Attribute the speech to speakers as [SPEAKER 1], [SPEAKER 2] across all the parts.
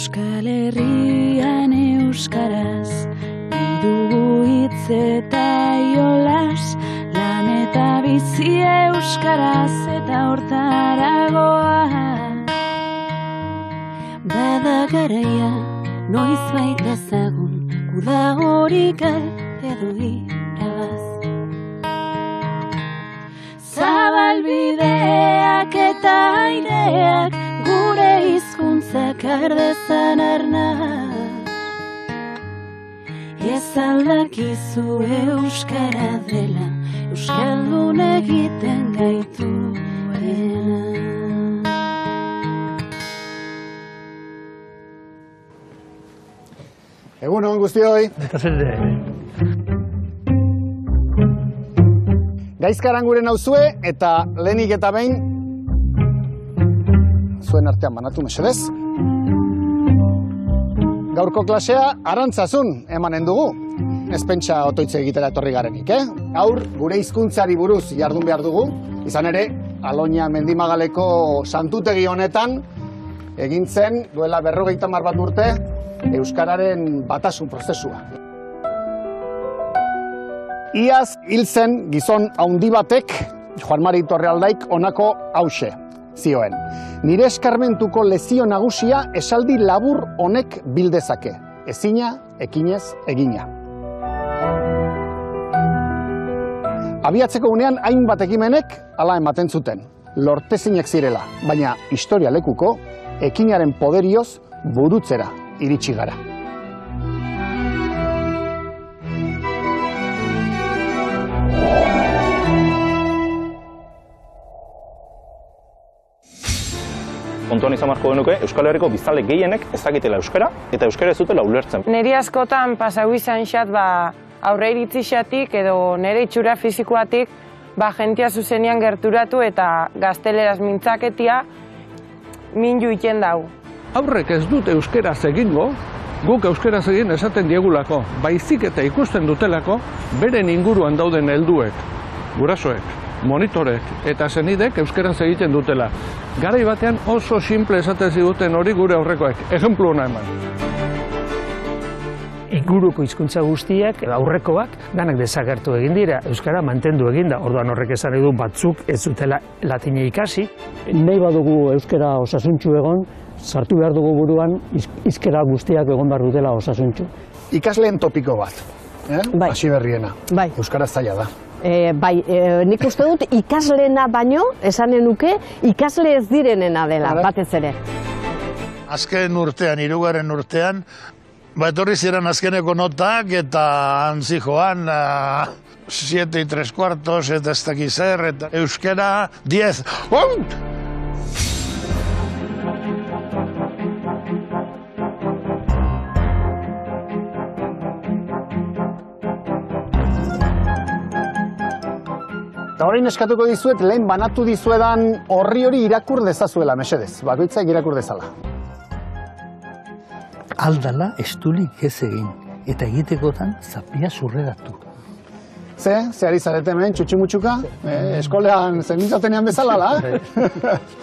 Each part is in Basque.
[SPEAKER 1] Euskal Herrian euskaraz, dugu hitz eta jolas, lan eta bizi euskaraz eta hortaragoa. Bada garaia, noiz bait dezagun, udagorik edo iragaz. Zabalbideak eta aireak, gure hizkuntzak ardezan arnaz. Ez aldakizu euskara dela, euskaldun egiten gaituena.
[SPEAKER 2] Egunon guztioi. Gaizkaran gure nauzue eta lehenik eta behin zuen artean banatu mesedez. Gaurko klasea Arantzazun emanen dugu. Ez pentsa otoitze egitera etorri garenik, Gaur gure hizkuntzari buruz jardun behar dugu. Izan ere, Aloña Mendimagaleko santutegi honetan egin zen duela 50 bat urte euskararen batasun prozesua. Iaz hil zen gizon handi batek, Juan Mari Torrealdaik honako hauxe zioen. Nire eskarmentuko lezio nagusia esaldi labur honek bildezake. Ezina, ekinez, egina. Abiatzeko unean hainbat ekimenek hala ematen zuten. Lortezinek zirela, baina historia lekuko ekinaren poderioz burutzera iritsi gara.
[SPEAKER 3] Kontuan izan beharko genuke, Euskal Herriko biztanle gehienek ezakitela euskara eta euskara ez dutela ulertzen.
[SPEAKER 4] Neri askotan pasau izan xat, aurre iritzi xatik edo nire itxura fizikoatik, jentia zuzenian gerturatu eta gazteleraz mintzaketia minju iten dau.
[SPEAKER 5] Aurrek ez dute euskeraz egingo, guk euskeraz egin esaten diegulako, baizik eta ikusten dutelako, beren inguruan dauden helduek, gurasoek, monitorek eta senidek euskeraz egiten dutela. Garai batean oso simple esaten ziguten hori gure aurrekoek, ejemplu hona eman.
[SPEAKER 6] Inguruko hizkuntza guztiak, aurrekoak, danak desagertu egin dira, euskara mantendu egin da, orduan horrek esan edu batzuk ez dutela latina ikasi.
[SPEAKER 7] Nahi badugu euskara osasuntsu egon, sartu behar dugu buruan, hizkera guztiak egon behar dutela osasuntsu.
[SPEAKER 2] Ikasleen topiko bat, hasi berriena, euskara zaila da.
[SPEAKER 8] Nik uste dut ikasleena baino, esanen nuke, ikasle ez direnena dela, batez ere.
[SPEAKER 9] Azken urtean, 3. urtean, etorri ziren azkeneko notak eta antzi joan 7 3/4 eta ez dakiz zer, eta euskara 10.
[SPEAKER 2] Eta orain eskatuko dizuet, lehen banatu dizuedan horri hori irakur dezazuela, mesedez. Bakoitzak irakur dezala.
[SPEAKER 10] Aldala estulik ez egin, eta egitekotan zapia zurreratu.
[SPEAKER 2] Ze ari zarete hemen, txutxumutxuka? Eskolean zenitzatenean bezala,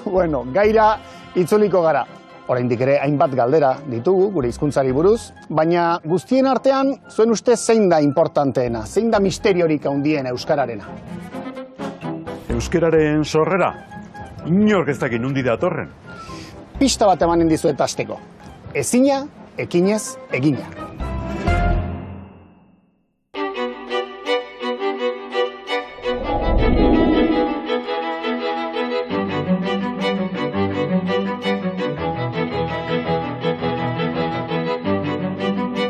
[SPEAKER 2] Bueno, gaira itzuliko gara. Oraindik ere hainbat galdera ditugu gure hizkuntzari buruz, baina guztien artean zuen uste zein da importanteena, zein da misteriorik handiena euskararena?
[SPEAKER 11] Euskararen sorrera, inork ez dakit nundi datorren.
[SPEAKER 2] Pista bat emanen dizuet hasteko. Ezina, ekinez, egina.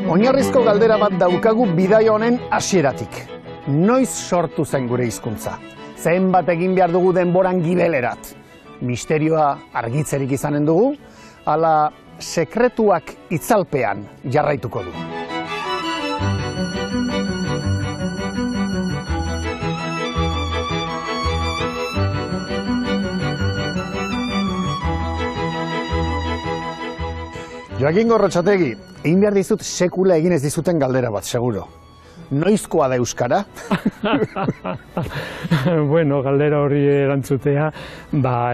[SPEAKER 2] Oinarrizko galdera bat daukagu bidaia honen hasieratik. Noiz sortu zen gure hizkuntza? Zenbat egin behar dugu denboran gibelerat? Misterioa argitzerik izanen dugu, ala sekretuak itzalpean jarraituko du. Joaquin Gorrotxategi, egin behar dizut sekula egin ez dizuten galdera bat, seguro. noizkoa da euskara?
[SPEAKER 6] Bueno, galdera hori erantzutea,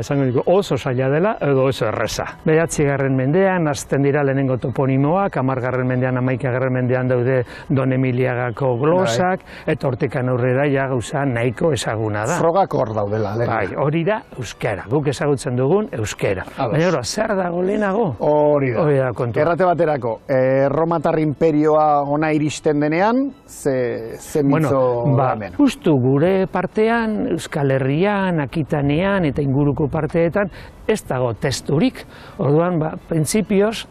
[SPEAKER 6] esango dugu oso zaila dela edo oso erreza. 9. mendean, hasten dira lehenengo toponimoak, 10. mendean, 11. mendean daude Don Emiliagako glosak, eta hortikan aurrera ja gauza nahiko ezaguna da.
[SPEAKER 2] Frogak hor daudela.
[SPEAKER 6] Bai, hori da euskara, guk ezagutzen dugun euskara. Baina zer dago lehenago?
[SPEAKER 2] Hori da kontua. Errate baterako, Erromatar imperioa ona iristen denean, ze mitzo hemen?
[SPEAKER 6] Justu gure partean, Euskal Herrian, Akitanean eta inguruko parteetan, ez dago testurik. Orduan, printzipioz,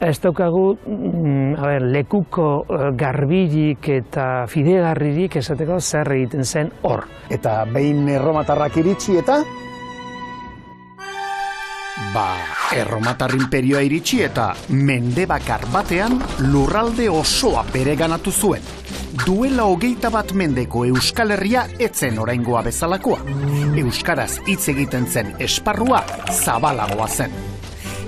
[SPEAKER 6] ez daukagu lekuko garbilik eta fidegarririk esateko zer egiten zen hor.
[SPEAKER 2] Eta behin erromatarrak iritsi eta? Erromatar imperioa iritsi eta mende bakar batean lurralde osoa bereganatu zuen. Duela 21 mendeko Euskal Herria etzen oraingoa bezalakoa. Euskaraz hitz egiten zen esparrua zabalagoa zen.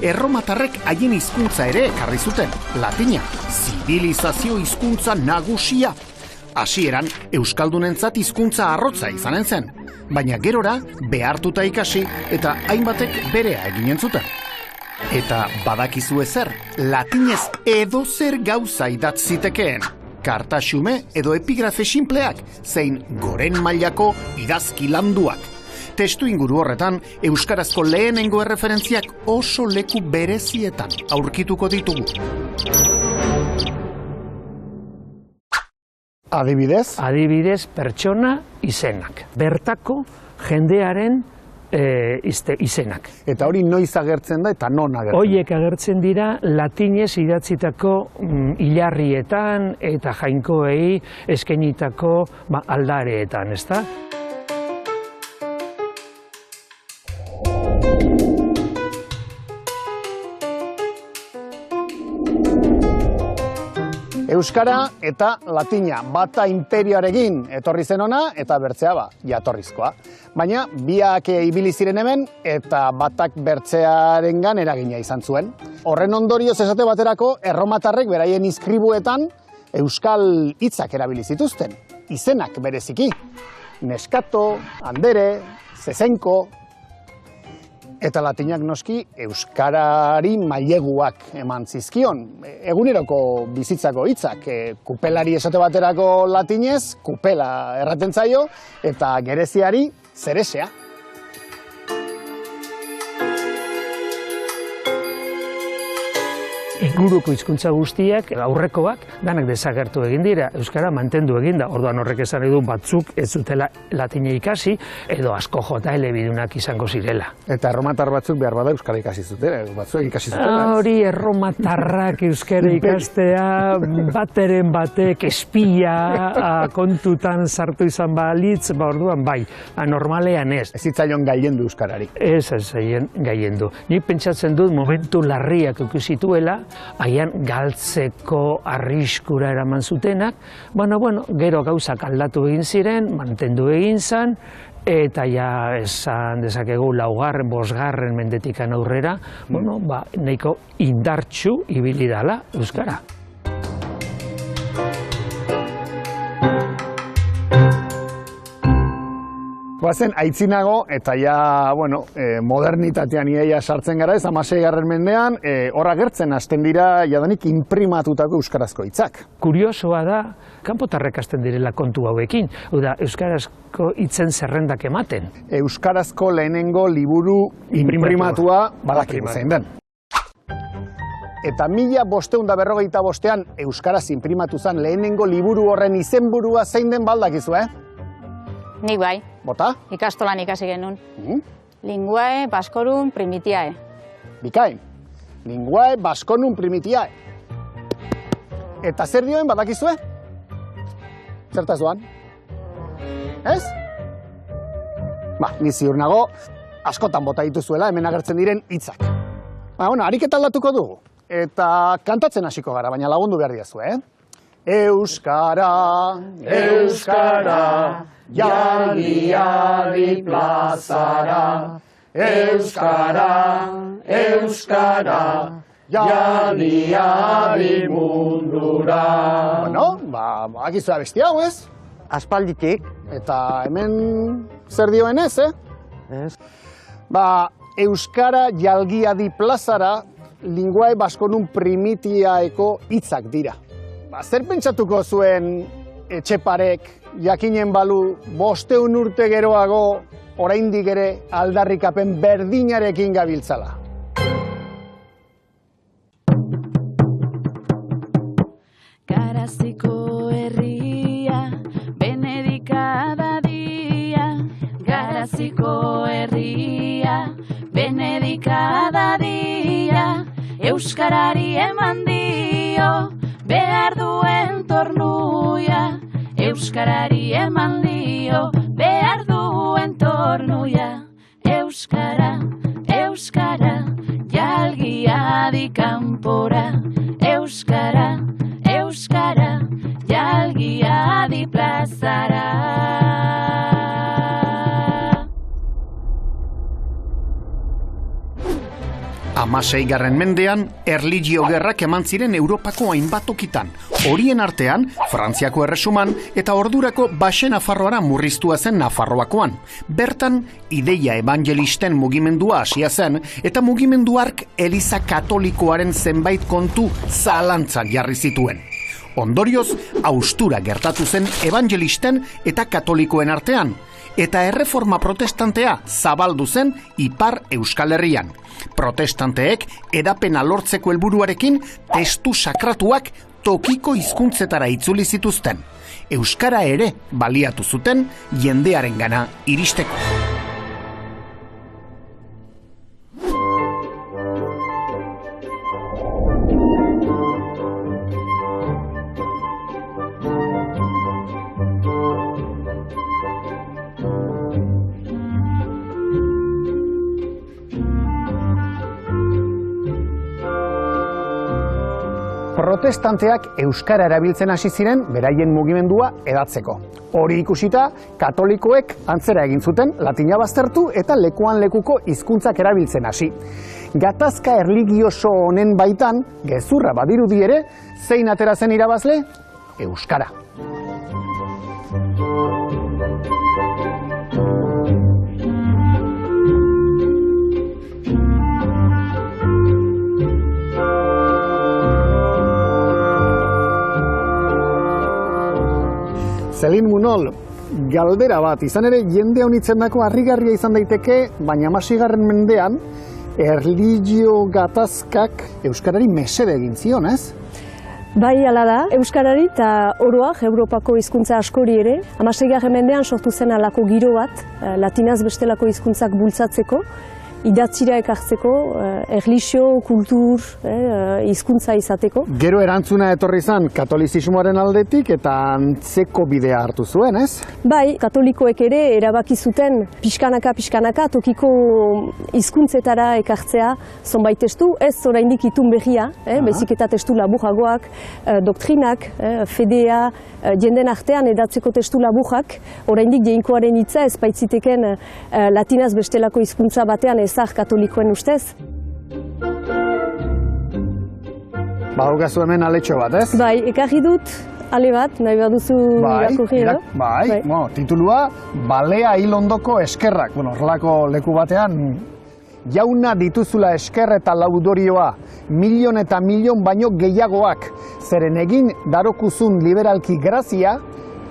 [SPEAKER 2] Erromatarrek haien hizkuntza ere ekarri zuten, latina, zibilizazio hizkuntza nagusia. Hasieran euskaldunentzat hizkuntza arrotza izanen zen, baina gerora behartuta ikasi eta hainbatek berea eginen zuten. Eta badakizu ezer, latinez edozer gauza idatz zitekeen. Karta xume edo epigrafe sinpleak, zein goren mailako idazki landuak. Testu inguru horretan, euskarazko lehenengo erreferentziak oso leku berezietan aurkituko ditugu. Adibidez?
[SPEAKER 6] Adibidez, pertsona izenak. Bertako jendearen izenak.
[SPEAKER 2] Eta hori noiz agertzen da eta non agertzen?
[SPEAKER 6] Horiek agertzen dira latinez idatzitako hilarrietan eta jainkoei eskainitako aldareetan, ezta?
[SPEAKER 2] Euskara eta latina bata imperioarekin etorri zen ona eta bertzea jatorrizkoa. Baina biak ibili ziren hemen eta batak bertzearengan eragina izan zuen. Horren ondorioz esate baterako erromatarrek beraien izkribuetan euskal hitzak erabili zituzten. Izenak bereziki. Neskato, Andere, Zezenko. Eta latinak noski euskarari maileguak eman zizkion. Eguneroko bizitzako hitzak, kupelari esate baterako latinez, kupela erraten zaio, eta gereziari zeresea.
[SPEAKER 6] Inguruko hizkuntza guztiak, aurrekoak, danak desagertu egin dira, euskara mantendu egin da. Orduan horrek esan edu batzuk ez zutela latina ikasi, edo asko jota elebidunak izango zirela.
[SPEAKER 2] Eta erromatar batzuk behar bada euskara ikasi zutela, batzuk ikasi zutela.
[SPEAKER 6] Hori erromatarrak euskara ikastea, bateren batek espia kontutan sartu izan balitz, orduan bai, normalean ez.
[SPEAKER 2] Ez zitzaion gailendu euskarari.
[SPEAKER 6] Ez zitzaion gailendu. Nik pentsatzen dut momentu larriak ikusituela, haian galtzeko arriskura eraman zutenak, gero gauzak aldatu egin ziren, mantendu egin zen, eta ja esan dezakegu 4., 5. mendetikan aurrera, nahiko indartsu ibili dala euskara.
[SPEAKER 2] Guazen, aitzinago, eta modernitatean iaia sartzen gara ez, 16. mendean, hor agertzen hasten dira jadanik inprimatutako euskarazko hitzak.
[SPEAKER 6] Kuriosoa da, kanpotarrek hasten direla kontu hauekin, euskarazko hitzen zerrendak ematen.
[SPEAKER 2] Euskarazko lehenengo liburu inprimatua badakigu zein den. Eta 1545an euskaraz inprimatu zen lehenengo liburu horren izenburua zein den baldakizu,
[SPEAKER 12] Nik bai.
[SPEAKER 2] Bota?
[SPEAKER 12] Ikastolan ikasi genuen. Linguae Baskorum Primitiae.
[SPEAKER 2] Bikain. Linguae Baskorum Primitiae. Eta zer dioen badakizue? Zertaz doan? Ez? Ni ziur nago, askotan bota dituzuela hemen agertzen diren hitzak. Ariketa aldatuko dugu. Eta kantatzen hasiko gara, baina lagundu behar diazue, Euskara, Euskara, jaldi plazara. Euskara, Euskara, jaldi mundura. Bakizua besti hau, ez?
[SPEAKER 13] Aspalditik.
[SPEAKER 2] Eta hemen zer dioen ez,
[SPEAKER 13] Ez.
[SPEAKER 2] Euskara jalgiadi plazara linguae baskonun primitiaeko hitzak dira. Zer pentsatuko zuen Etxeparek jakinen balu 500 urte geroago oraindik ere aldarrikapen berdinarekin gabiltzala?
[SPEAKER 1] Garaziko herria, Benedika dadia. Garaziko herria, Benedika dadia. Euskarari eman dio, behar duen tornuia. Euskarari eman dio, behar duen tornuia. Euskara, euskara, jalgiadi kanpora. Euskara, euskara, jalgiadi plazara.
[SPEAKER 2] 16. mendean, erlijio gerrak eman ziren Europako hainbat tokitan. Horien artean, Frantziako erresuman eta ordurako Baxe Nafarroara murriztua zen Nafarroakoan. Bertan, ideia evangelisten mugimendua hasia zen eta mugimendu hark Eliza Katolikoaren zenbait kontu zalantzak jarri zituen. Ondorioz, haustura gertatu zen evangelisten eta katolikoen artean, eta erreforma protestantea zabaldu zen Ipar Euskal Herrian. Protestanteek edapena lortzeko helburuarekin testu sakratuak tokiko hizkuntzetara itzuli zituzten. Euskara ere baliatu zuten jendearengana iristeko. Protestanteak euskara erabiltzen hasi ziren beraien mugimendua edatzeko. Hori ikusita, katolikoek antzera egin zuten latina baztertu eta lekuan lekuko hizkuntzak erabiltzen hasi. Gatazka erligioso honen baitan, gezurra badirudi ere, zein atera zen irabazle? Euskara. Zelin Munol, galdera bat, izan ere jende honitzen dako harrigarria izan daiteke, baina 16. mendean erlijio gatazkak euskarari mesede egin zion, ez?
[SPEAKER 14] Bai, hala da, euskarari eta oroak Europako hizkuntza askori ere, 16. mendean sortu zen alako giro bat, latinaz bestelako hizkuntzak bultzatzeko, idatzira ekartzeko, erlijio, kultur, hizkuntza izateko.
[SPEAKER 2] Gero erantzuna etorri izan katolizismoaren aldetik eta antzeko bidea hartu zuen, ez?
[SPEAKER 14] Bai, katolikoek ere erabaki zuten pixkanaka tokiko hizkuntzetara ekartzea zonbait testu, ez oraindik itun berria, bezik eta testu laburragoak, doktrinak, fedea, jenden artean edatzeko testu laburrak, oraindik jainkoaren hitza ez baitziteken latinaz bestelako hizkuntza batean ezar katolikoen ustez.
[SPEAKER 2] Badukazu hemen aletxo bat, ez?
[SPEAKER 14] Bai, ekarri dut ale bat, nahi baduzu irakurri edo?
[SPEAKER 2] Bai, titulua Balea hil ondoko eskerrak. Horrelako leku batean, jauna dituzula esker eta laudorioa, milion eta milion baino gehiagoak, zeren egin darokuzun liberalki grazia,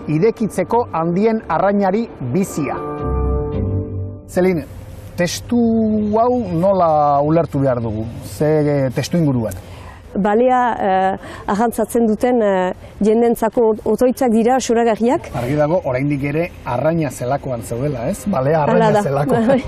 [SPEAKER 2] irekitzeko handien arrainari bizia. Zelin, testu hau nola ulertu behar dugu? Ze testu inguruan?
[SPEAKER 14] Balea arrantzatzen duten jendentzako otoitzak dira soragarriak.
[SPEAKER 2] Argi dago, oraindik ere arraina zelakoan zeudela, ez? Balea arraina zelakoan.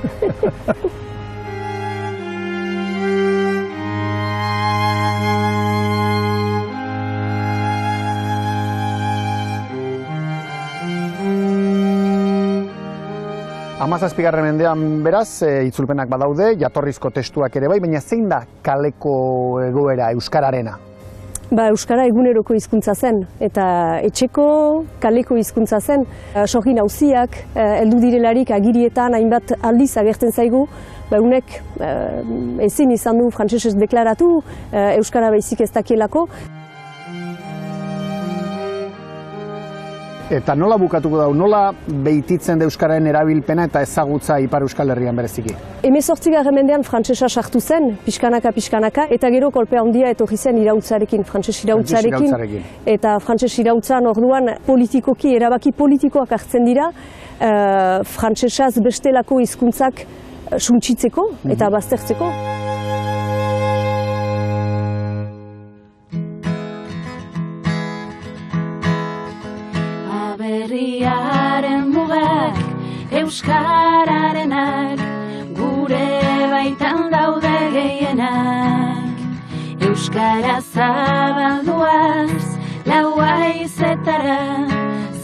[SPEAKER 2] Hamazazpigarren mendean beraz, itzulpenak badaude, jatorrizko testuak ere bai, baina zein da kaleko egoera euskararena?
[SPEAKER 14] Euskara eguneroko hizkuntza zen, eta etxeko kaleko hizkuntza zen. Sorgin auziak, heldu direlarik agirietan hainbat aldiz agertzen zaigu, unek ezin izan du frantsesez deklaratu, euskara baizik ez dakielako.
[SPEAKER 2] Eta nola bukatuko dau, nola behititzen da euskararen erabilpena eta ezagutza Ipar Euskal Herrian bereziki?
[SPEAKER 14] 18. mendean frantsesa sartu zen, pixkanaka, eta gero kolpe handia etorri zen irautzarekin, frantses irautzarekin. Eta frantses irautzan orduan politikoki, erabaki politikoak hartzen dira, frantsesaz bestelako hizkuntzak suntsitzeko eta baztertzeko.
[SPEAKER 1] Aberriaren mugak, euskararenak, gure baitan daude gehienak. Euskara zabalduaz, lau haizetara,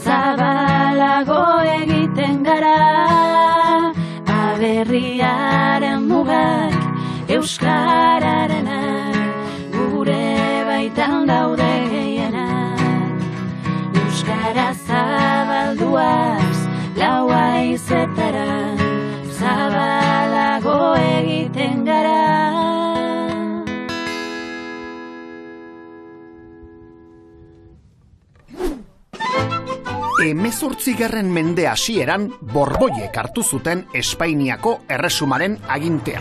[SPEAKER 1] zabalago egiten gara. Aberriaren mugak, euskararenak, gure baitan daude gehienak. Euskara zabalduaz, lau haizetara, zabalago egiten gara.
[SPEAKER 15] Hemezortzigarren mende hasieran Borboiek hartu zuten Espainiako erresumaren agintea.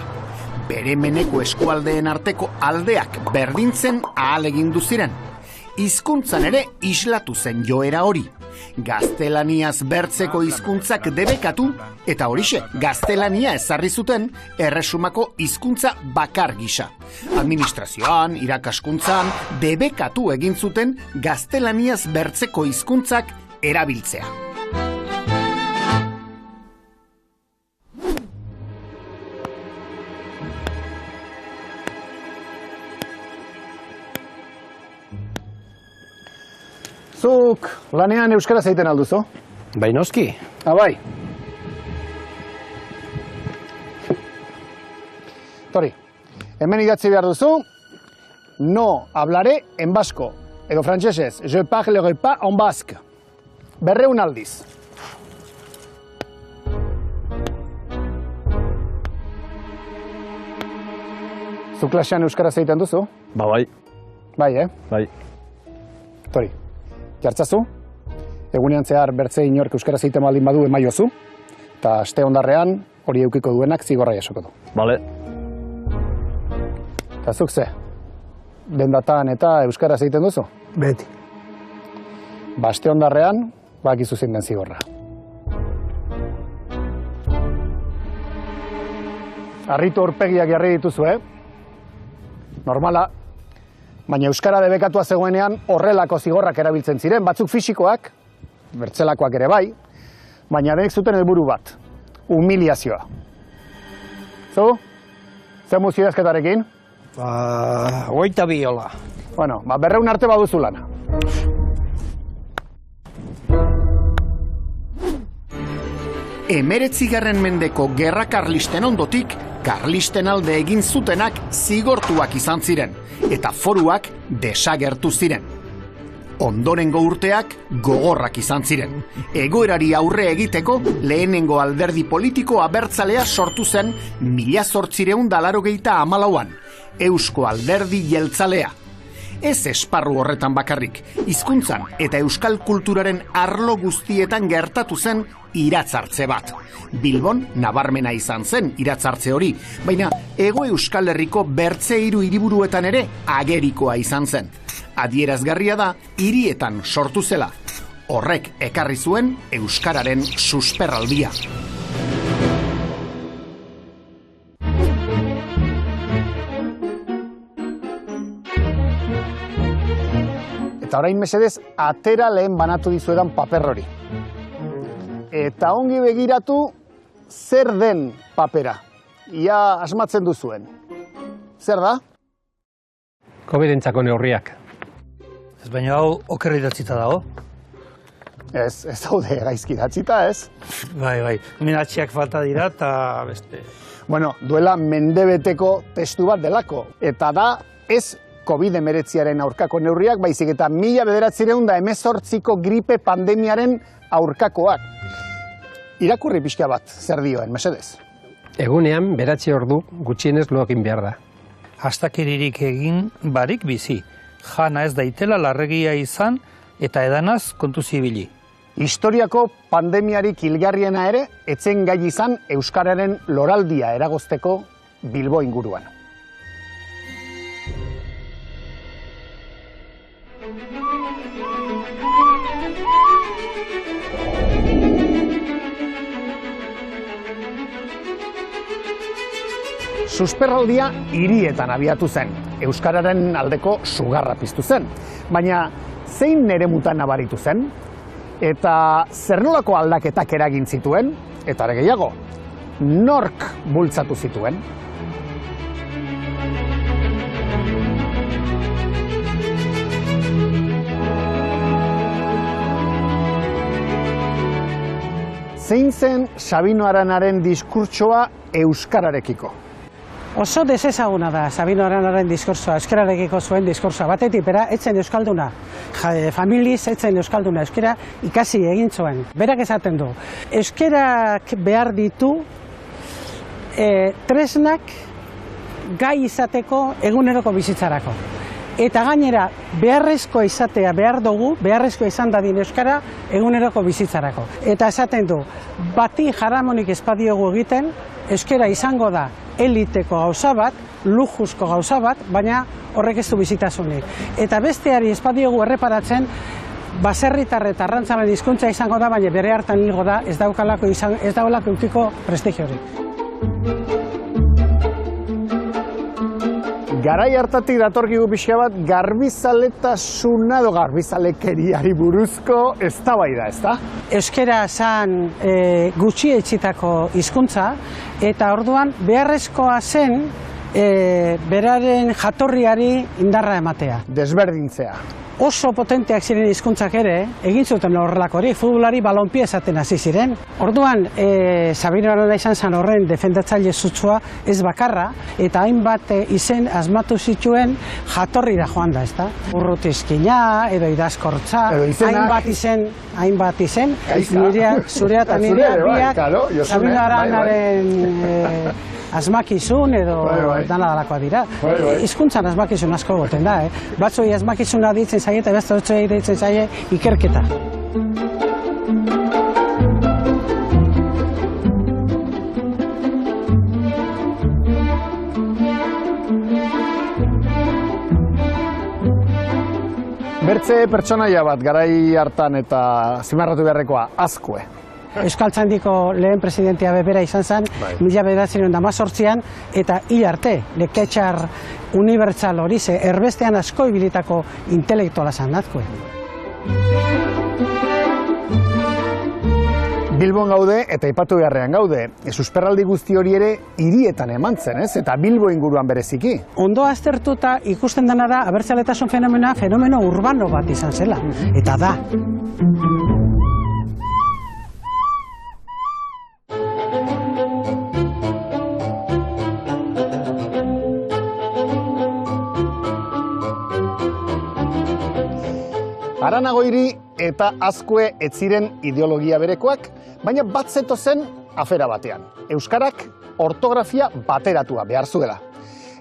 [SPEAKER 15] Bere meneko eskualdeen arteko aldeak berdintzen ahalegindu ziren. Hizkuntzan ere islatu zen joera hori. Gaztelaniaz bertzeko hizkuntzak debekatu eta horixe gaztelania ezarri zuten erresumako hizkuntza bakar gisa. Administrazioan, irakaskuntzan debekatu egin zuten gaztelaniaz bertzeko hizkuntzak erabiltzea.
[SPEAKER 2] Zuk lanean euskaraz egiten alduzu?
[SPEAKER 16] Bai noski.
[SPEAKER 2] Bai. Tori, hemen idatzi behar duzu, no hablaré en basco. Edo frantsesez, je parlerai pas en basque. 200 aldiz. Zu klasean euskaraz egiten duzu?
[SPEAKER 16] Bai.
[SPEAKER 2] Bai,
[SPEAKER 16] Bai.
[SPEAKER 2] Tori, jartzazu. Egunean zehar bertze inork euskaraz egiten baldin badu emaiozu. Eta aste ondarrean hori eukiko duenak zigorra jasoko du.
[SPEAKER 16] Bale.
[SPEAKER 2] Eta zuk ze? Dendatan eta euskaraz egiten duzu?
[SPEAKER 13] Beti.
[SPEAKER 2] Aste ondarrean, bakizu zein den zigorra. Harritu aurpegiak jarri dituzu, Normala, baina euskara debekatua zegoenean horrelako zigorrak erabiltzen ziren, batzuk fisikoak, bertzelakoak ere bai, baina denek zuten helburu bat, humiliazioa. Zu? Zer muzio idazketarekin?
[SPEAKER 13] 22 hola.
[SPEAKER 2] Bueno, 200 arte baduzu lana.
[SPEAKER 15] Hemeretzigarren mendeko gerra karlisten ondotik, karlisten alde egin zutenak zigortuak izan ziren, eta foruak desagertu ziren. Ondorengo urteak gogorrak izan ziren. Egoerari aurre egiteko lehenengo alderdi politiko abertzalea sortu zen 1894an, Eusko Alderdi Jeltzalea. Ez esparru horretan bakarrik, hizkuntzan eta euskal kulturaren arlo guztietan gertatu zen iratzartze bat. Bilbon nabarmena izan zen iratzartze hori, baina Hego Euskal Herriko bertze 3 hiriburuetan ere agerikoa izan zen. Adierazgarria da hirietan sortu zela. Horrek ekarri zuen euskararen susperraldia.
[SPEAKER 2] Eta orain mesedez, atera lehen banatu dizuedan paper hori. Eta ongi begiratu zer den papera. Ia asmatzen duzuen. Zer da?
[SPEAKER 16] Covidentzako neurriak.
[SPEAKER 10] Ez baina hau oker idatzita dago.
[SPEAKER 2] Ez daude gaizki idatzita, ez?
[SPEAKER 10] Bai, minatxiak falta dira eta beste.
[SPEAKER 2] Bueno, duela mendebeteko testu bat delako. Eta da, ez COVID-19 aurkako neurriak, baizik eta 1918ko gripe pandemiaren aurkakoak. Irakurri pixka bat, zer dioen, mesedez?
[SPEAKER 16] Egunean, 9 ordu gutxienez lo egin behar da.
[SPEAKER 10] Astakeririk egin barik bizi. Jana ez daitela larregia izan eta edanaz kontu zibili.
[SPEAKER 2] Historiako pandemiarik hilgarriena ere, etzen gai izan euskararen loraldia eragozteko Bilbo inguruan. Susperraldia hirietan abiatu zen, euskararen aldeko sugarra piztu zen. Baina zein eremutan nabaritu zen? Eta zer nolako aldaketak eragin zituen? Eta are gehiago, nork bultzatu zituen? Zein zen Sabino Aranaren diskurtsoa euskararekiko?
[SPEAKER 17] Oso desezaguna da Sabino Aranaren diskursoa, euskararekiko zuen diskursoa. Batetik, bera, etzen euskalduna. Familiz etzen euskalduna, euskara ikasi egin zuen. Berak esaten du, euskarak behar ditu tresnak gai izateko eguneroko bizitzarako. Eta gainera, beharrezkoa izatea behar dugu, beharrezkoa izan dadin euskara eguneroko bizitzarako. Eta esaten du, bati jaramonik espadiogu egiten, euskara izango da eliteko gauza bat, lujuzko gauza bat, baina horrek ez du bizitasunik. Eta besteari espadiogu erreparatzen, baserritar eta arrantzaren hizkuntza izango da, baina bere hartan hilgo da, ez daulako eukiko prestigiorik.
[SPEAKER 2] Garai hartatik datorkigu pixka bat garbizaletasuna edo garbizalekeriari buruzko eztabaida, ezta?
[SPEAKER 17] Euskara zen gutxi etxitako hizkuntza eta orduan beharrezkoa zen beraren jatorriari indarra ematea.
[SPEAKER 2] Desberdintzea.
[SPEAKER 17] Oso potenteak ziren hizkuntzak ere, egin zuten horrelakori, futbolari balonpia esaten hasi ziren. Orduan, Sabino Arana izan zen horren defendatzaile sutsua ez bakarra, eta hainbat izen asmatu zituen jatorrira joan da, ezta? Urrutizkina, edo idazkortza, hainbat izen, zurea eta nirea biak, Sabino Aranaren asmakizun edo dana dalakoa dira. Hizkuntzan asmakizun asko goten da, Batzoi asmakizuna ditzen zaie eta beste batzoi ditzen zaie ikerketa.
[SPEAKER 2] Bertze pertsonaia bat garai hartan eta zimarratu beharrekoa, Azkue.
[SPEAKER 17] Euskaltzaindiko lehen presidentea bebera izan zen, 1918an, eta hil arte, leketxar unibertsal hori ze, erbestean asko ibilitako intelektuala zen Azkue.
[SPEAKER 2] Bilbon gaude eta aipatu beharrean gaude. Susperraldi guzti hori ere hirietan eman zen, ez? Eta Bilbo inguruan bereziki.
[SPEAKER 17] Ondo aztertuta ikusten dena da abertzaletasun fenomeno urbano bat izan zela. Eta da.
[SPEAKER 2] Aranagoiri eta Azkue ez ziren ideologia berekoak, baina bat zetozen afera batean. Euskarak ortografia bateratua behar zuela.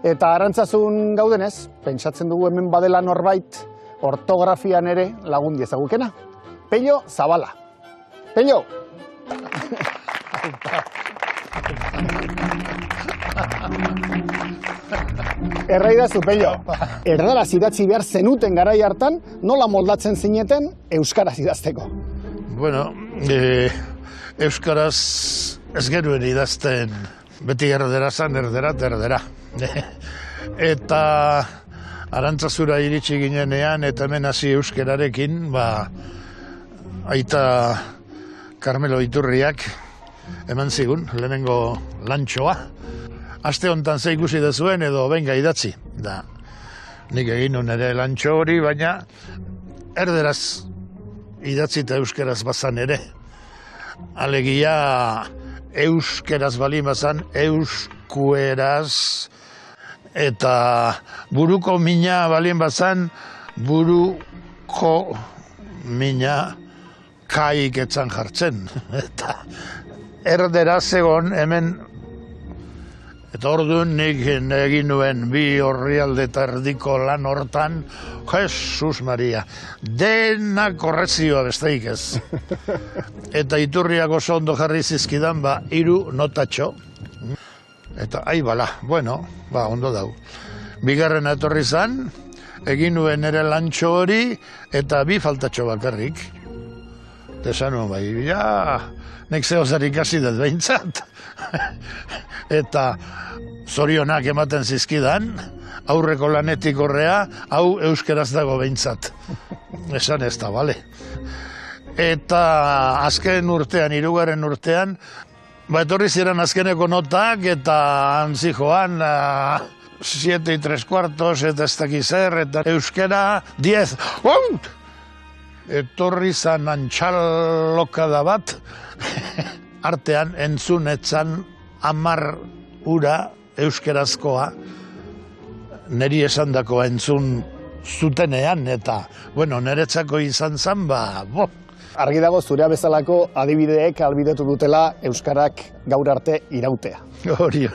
[SPEAKER 2] Eta Arantzazun gaudenez, pentsatzen dugu hemen badela norbait ortografian ere lagun diezagukena. Pello Zabala. Pello! Erraidazu, Pello. Erdaraz idatzi behar zenuten garai hartan, nola moldatzen zineten euskaraz idazteko?
[SPEAKER 9] Bueno, euskaraz ez genuen idazten beti erdera zan, erdera. Eta Arantzazura iritsi ginenean eta hemen hasi euskararekin, aita Carmelo Iturriak eman zigun, lehenengo lantxoa. Aste honetan ze ikusi dezuen edo benga idatzi. Da, nik egin nun ere lantxo hori, baina erderaz idatzi eta euskeraz bazan ere. Alegia euskeraz bali bazan, euskueraz, eta buruko mina balien bazan, buruko mina kaik etzan jartzen. Eta erderaz egon hemen Eta orduan nik egin nuen bi orrialde eta erdiko lan hortan, Jesus Maria, denak korrezioa besteik ez. Eta iturriak oso ondo jarri zizkidan, 3 notatxo. Eta bala, bueno, ondo dau. Bigarren etorri zan, egin nuen ere lantxo hori, eta 2 faltatxo bakarrik. Eta esan nuen, nek zehozar ikasi dut behintzat. Eta zorionak ematen zizkidan, aurreko lanetik horrea, hau euskeraz dago behintzat. Esan ez da, bale. Eta azken urtean, 3. urtean, etorri ziren azkeneko notak, eta antzi joan, 7 y 3/4, eta ez dakiz zer, eta euskera 10. Etorri zan antxalokada bat, artean entzunetzan 10 ura euskerazkoa, niri esandakoa entzun zutenean, eta, niretzako izan zan,
[SPEAKER 2] Argi dago zurea bezalako adibideek albidetu dutela euskarak gaur arte irautea.
[SPEAKER 9] Hori.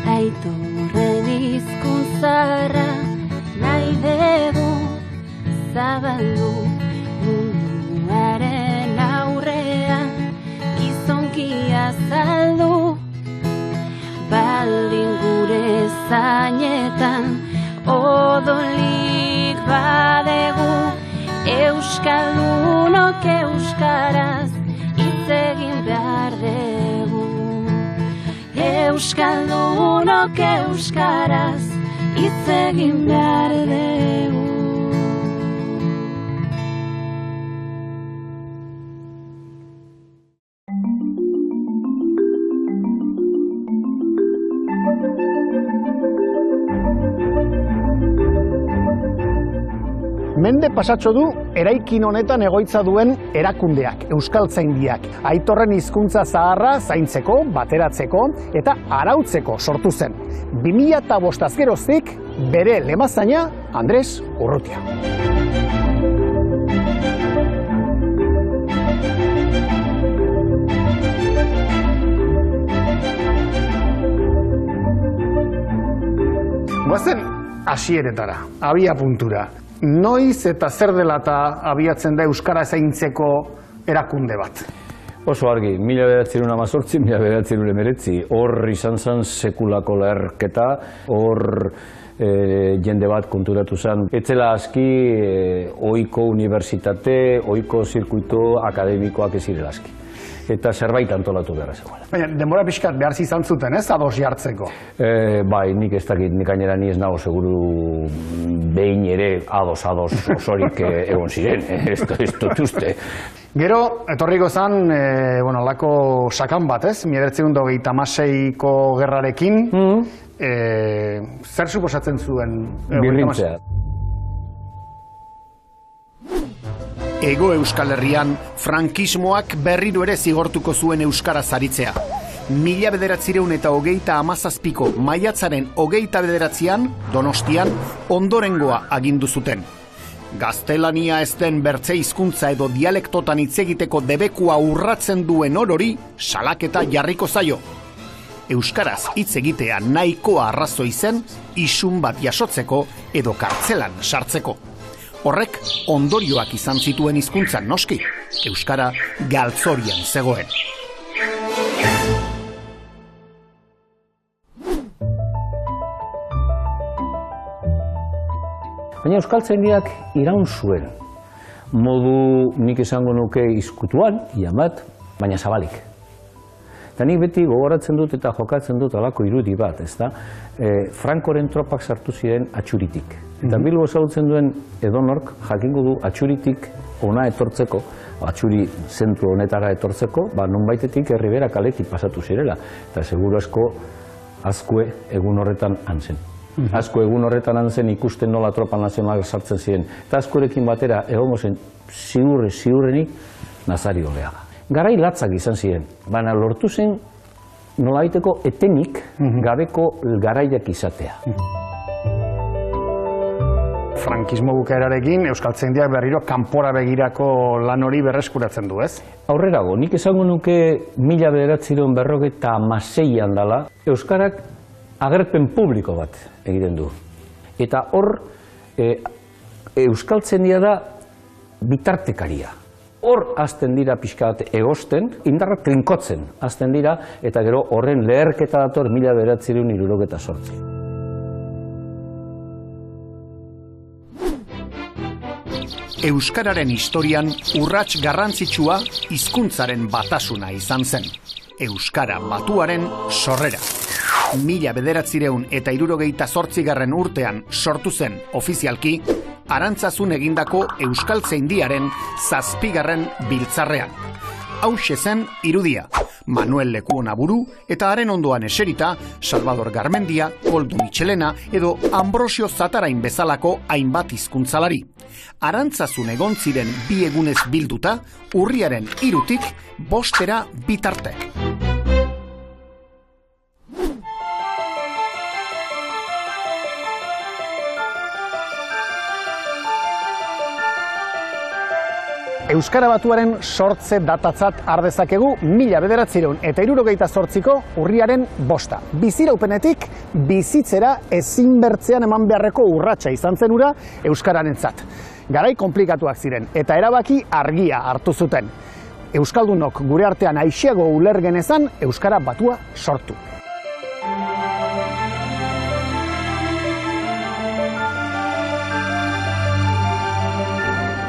[SPEAKER 1] Aitorren hizkuntzarra nahi dugu zabaldu munduaren aurrean gizonkia azaldu baldin gure zainetan odolik badegu euskaldunok euskaraz hitz egin behar dugu. Euskaldunok euskaraz hitz egin behar dugu.
[SPEAKER 2] Mende pasatxo du eraikin honetan egoitza duen erakundeak, Euskaltzaindiak, Aitorren hizkuntza zaharra zaintzeko, bateratzeko eta arautzeko sortu zen. 2005 geroztik bere lemazaina Andres Urrutia. Goazen hasieretara, abia puntura. Noiz eta zer dela eta abiatzen da euskara zaintzeko erakunde bat?
[SPEAKER 18] Oso argi, 1918, 1919, hor izan zen sekulako leherketa, hor jende bat konturatu zen. Etzela aski ohiko unibertsitate, ohiko zirkuito akademikoak ez zirela aski. Eta zerbait antolatu behar zegoela.
[SPEAKER 2] Baina, denbora pixkat behar izan zuten, ez, ados jartzeko?
[SPEAKER 18] Bai, nik ez dakit, nik gainera ni ez nago seguru behin ere ados osorik egon ziren, ez dut uste.
[SPEAKER 2] Gero, etorriko zen, lako sakan bat, ez? 1926ko gerrarekin, zer suposatzen zuen?
[SPEAKER 18] Birrintzea.
[SPEAKER 15] Ego Euskal Herrian, frankismoak berriro ere zigortuko zuen euskaraz aritzea. 1927ko maiatzaren 29an, Donostian, ondorengoa agindu zuten. Gaztelania ez den bertze hizkuntza edo dialektotan hitz egiteko debekua urratzen duen orori salaketa jarriko zaio. Euskaraz hitz egitea nahikoa arrazoi zen isun bat jasotzeko edo kartzelan sartzeko. Horrek ondorioak izan zituen hizkuntzan noski, euskara galtzorian zegoen.
[SPEAKER 18] Baina Euskaltzaindiak iraun zuen. Modu nik esango nuke izkutuan, iamat, baina zabalik. Eta nik beti gogoratzen dut eta jokatzen dut alako irudi bat, ezta? Frankoren tropak sartu ziren Atxuritik. Eta Bilbo ezagutzen duen edonork jakingo du Atxuritik ona etortzeko, Atxuri zentru honetara etortzeko, nonbaitetik Herribera kaletik pasatu zirela. Eta seguru asko Azkue egun horretan hantzen. Azkue egun horretan hantzen ikusten nola tropa nazionalak sartzen ziren. Eta Azkuerekin batera egongo zen ziurrenik Nazari Oleaga. Garai latzak izan ziren, baina lortu zen nolabaiteko etenik gabeko garaiak izatea.
[SPEAKER 2] frankismo bukaerarekin euskaltzaindiak berriro kanpora begirako lan hori berreskuratzen du, ez?
[SPEAKER 18] Aurrerago, nik esango nuke 1996an dela, euskarak agerpen publiko bat egiten du. Eta hor, euskaltzaindia da bitartekaria. Hor hasten dira pixka bat egosten, indarra trinkotzen hasten dira, eta gero horren leherketa dator 1978.
[SPEAKER 15] Euskararen historian urrats garrantzitsua hizkuntzaren batasuna izan zen. Euskara batuaren sorrera. 1978 urtean sortu zen ofizialki Arantzazun egindako Euskaltzaindiaren 7. biltzarrean. Hauxe zen irudia. Manuel Lekuona buru eta haren ondoan eserita Salvador Garmendia, Koldo Michelena edo Ambrosio Zatarain bezalako hainbat hizkuntzalari. Arantzazun egon ziren 2 egunez bilduta, urriaren 3-tik 5 bitarte.
[SPEAKER 2] Euskara batuaren sortze datatzat ardezakegu 1978ko urriaren 5. Biziraupenetik bizitzera ezinbertzean eman beharreko urratsa izan zen ura euskararentzat. Garai konplikatuak ziren eta erabaki argia hartu zuten. Euskaldunok gure artean aixiago uler genezan euskara batua sortu.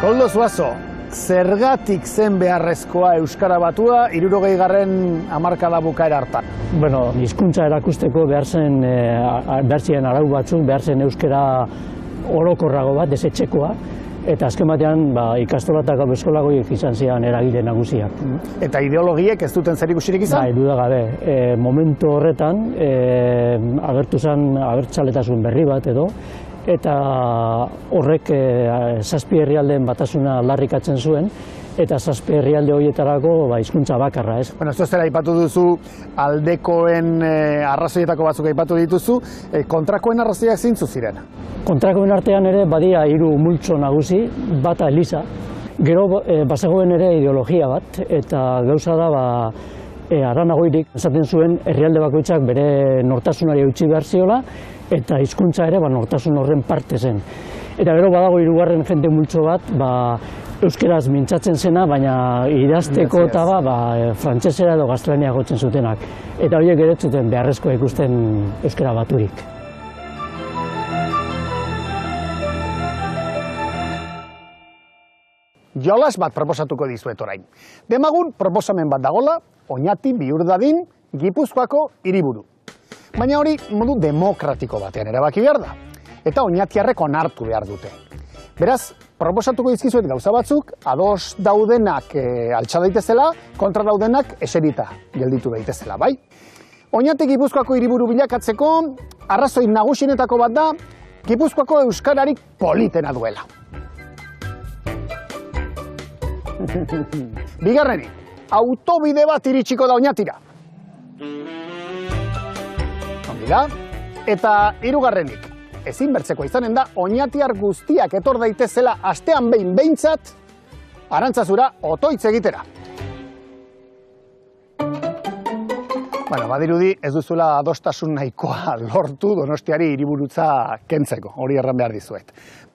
[SPEAKER 2] Koldo Zuazo, zergatik zen beharrezkoa euskara batua 60. hamarkada bukaera hartan?
[SPEAKER 7] Bueno, hizkuntza erakusteko behar ziren arau batzuk, behar zen euskara orokorrago bat, desetxekoa, eta azken batean ikastolatako eskolagoiek izan ziren eragile nagusiak.
[SPEAKER 2] Eta ideologiek ez duten zerikusirik izan?
[SPEAKER 7] Bai, dudagabe. Momentu horretan agertu zen abertzaletasun berri bat edo, eta horrek 7 herrialdeen batasuna aldarrikatzen zuen, eta 7 herrialde horietarako hizkuntza bakarra, ez?
[SPEAKER 2] Bueno, ez zera aipatu duzu aldekoen arrazoietako batzuk aipatu dituzu, kontrakoen arrazoiak zeintzu ziren?
[SPEAKER 7] Kontrakoen artean ere badia 3 multzo nagusi, bata Eliza, gero bazegoen ere ideologia bat, eta gauza da Aranagoirik esaten zuen herrialde bakoitzak bere nortasunari eutsi behar ziola, eta hizkuntza ere nortasun horren parte zen. Eta gero badago 3. jende multzo bat, euskeraz mintzatzen zena, baina idazteko eta frantsesera edo gaztelania gotzen zutenak. Eta horiek ere zuten beharrezkoa ikusten euskara baturik.
[SPEAKER 2] Jolas bat proposatuko dizuet orain. Demagun proposamen bat dagola, Oñati bihur dadin Gipuzkoako hiriburu. Baina hori modu demokratiko batean erabaki behar da. Eta oñatiarrek onartu behar dute. Beraz, proposatuko dizkizuet gauza batzuk, ados daudenak altxa daitezela, kontra daudenak eserita gelditu daitezela, bai? Oñati Gipuzkoako hiriburu bilakatzeko, arrazoi nagusienetako bat da, Gipuzkoako euskararik politena duela. Bigarrenik, autobide bat iritsiko da Oñatira. Eta 3. ezinbertzekoa izanen da, oñatiar guztiak etor daitezela astean behintzat Arantzazura otoitz egitera. Bueno, badirudi ez duzula adostasun nahikoa lortu Donostiari hiriburutza kentzeko, hori erran behar dizuet.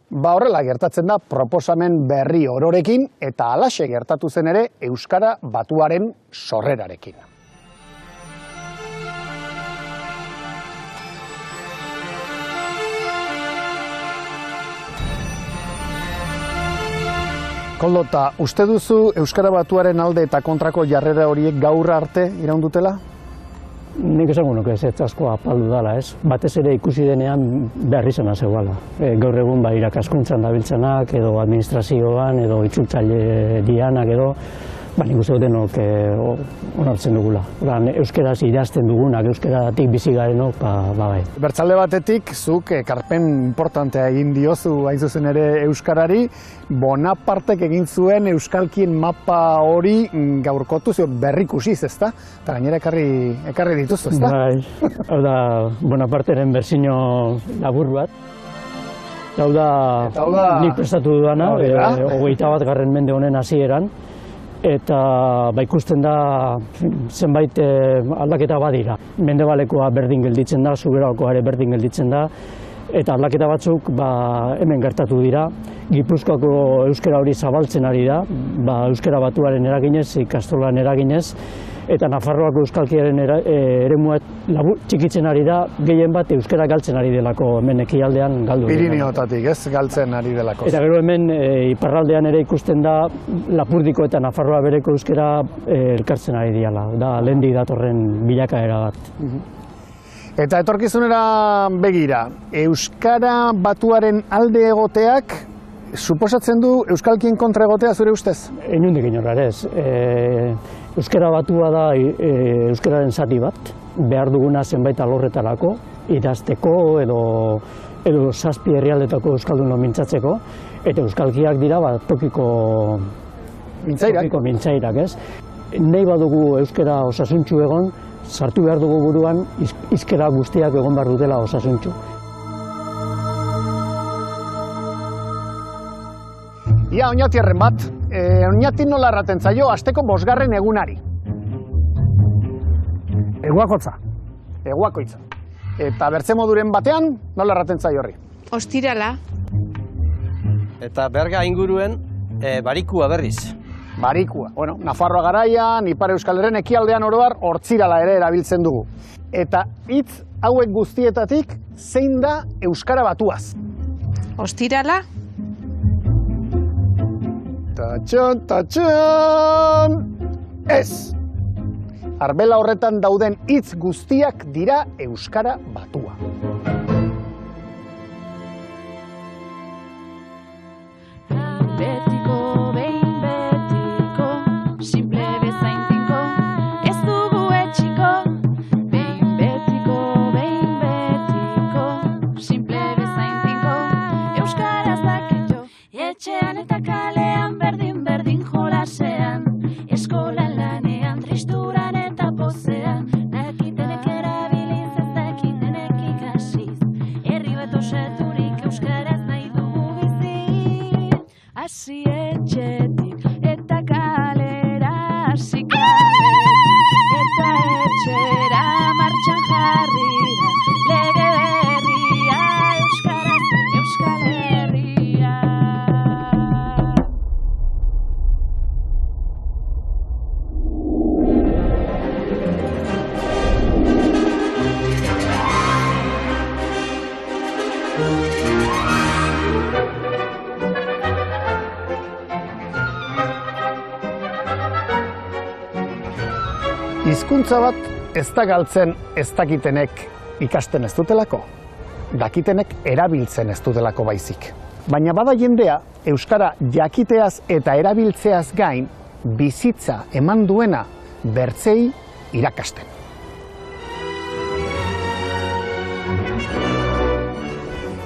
[SPEAKER 2] Horrela gertatzen da proposamen berri ororekin eta halaxe gertatu zen ere euskara batuaren sorrerarekin. Koldota, uste duzu euskara batuaren alde eta kontrako jarrera horiek gaur arte iraundutela?
[SPEAKER 7] Nik esango nuke ez asko apaldu dela, ez? Batez ere ikusi denean behar izana zegoela. Gaur egun irakaskuntzan dabiltzanak, edo administrazioan, edo itzultzaile dianak, edo nik uste denok onartzen dugula. Euskeraz idazten dugunak, euskeratik bizi garenok, bai.
[SPEAKER 2] Bertzalde batetik, zuk ekarpen importantea egin diozu hain zuzen ere euskarari, Bonapartek egin zuen euskalkien mapa hori gaurkotu berrikusiz, ezta? Eta gainera ekarri dituzu, ezta?
[SPEAKER 7] Bai, hau da Bonaparteren berzino labur bat. Hau da nik prestatu dudana, 21. mende honen hasieran, eta ikusten da zenbait aldaketa badira. Mendebalekoa berdin gelditzen da, Zuberakoa ere berdin gelditzen da, eta aldaketa batzuk hemen gertatu dira. Gipuzkoako euskara hori zabaltzen ari da, euskara batuaren eraginez, ikastolan eraginez, eta Nafarroako euskalkiaren eremua txikitzen ari da, gehien bat euskara galtzen ari delako hemen ekialdean galdu.
[SPEAKER 2] Pirineotatik, ez galtzen ari delako.
[SPEAKER 7] Eta gero hemen iparraldean ere ikusten da Lapurdiko eta Nafarroa bereko euskara elkartzen ari diala, da lehendik datorren bilakaera bat.
[SPEAKER 2] Eta etorkizunera begira, euskara batuaren alde egoteak suposatzen du euskalkien kontra egotea zure ustez?
[SPEAKER 7] Inundik inora ez. Euskara batua da euskararen zati bat, behar duguna zenbait alorretarako, idazteko edo zazpi herrialdetako euskaldun mintzatzeko, eta euskalkiak dira tokiko mintzairak, ez? Nahi badugu euskara osasuntsu egon, sartu behar dugu buruan hizkera guztiak egon behar dutela osasuntsu.
[SPEAKER 2] Ia, oinatiarren bat, oinati nola erraten zaio asteko 5. egunari?
[SPEAKER 13] Eguakotza.
[SPEAKER 2] Eguakoitza. Eta bertze moduren batean, nola erraten zaio horri?
[SPEAKER 19] Ostirala.
[SPEAKER 13] Eta Berga inguruen barikua berriz.
[SPEAKER 2] Barikua. Bueno, Nafarroa garaian, Ipar Euskal Herrian ekialdean oroar, hortzirala ere erabiltzen dugu. Eta hitz hauek guztietatik, zein da euskara batuaz?
[SPEAKER 19] Ostirala.
[SPEAKER 2] Tatxan, tatxan! Ez! Arbela horretan dauden hitz guztiak dira euskara batua.
[SPEAKER 1] Betiko, behin betiko, simple bezain tinko, ez dugu etxiko. Behin betiko, simple bezain tinko, euskaraz dakitxo. Etxean eta kalean, berdin jolasean, eskolan lanean, tristuran eta pozean, nakitenek erabiliz ez dakitenek ikasiz, herri bat osaturik euskaraz nahi dugu bizi. Hasi etxetik eta kalera, hasi kaletik eta etxera, martxan jarrira, lege berria, euskaraz, Euskal Herria.
[SPEAKER 2] Hizkuntza bat ez da galtzen ez dakitenek ikasten ez dutelako, dakitenek erabiltzen ez dutelako baizik. Baina bada jendea, euskara jakiteaz eta erabiltzeaz gain, bizitza eman duena bertzei irakasten.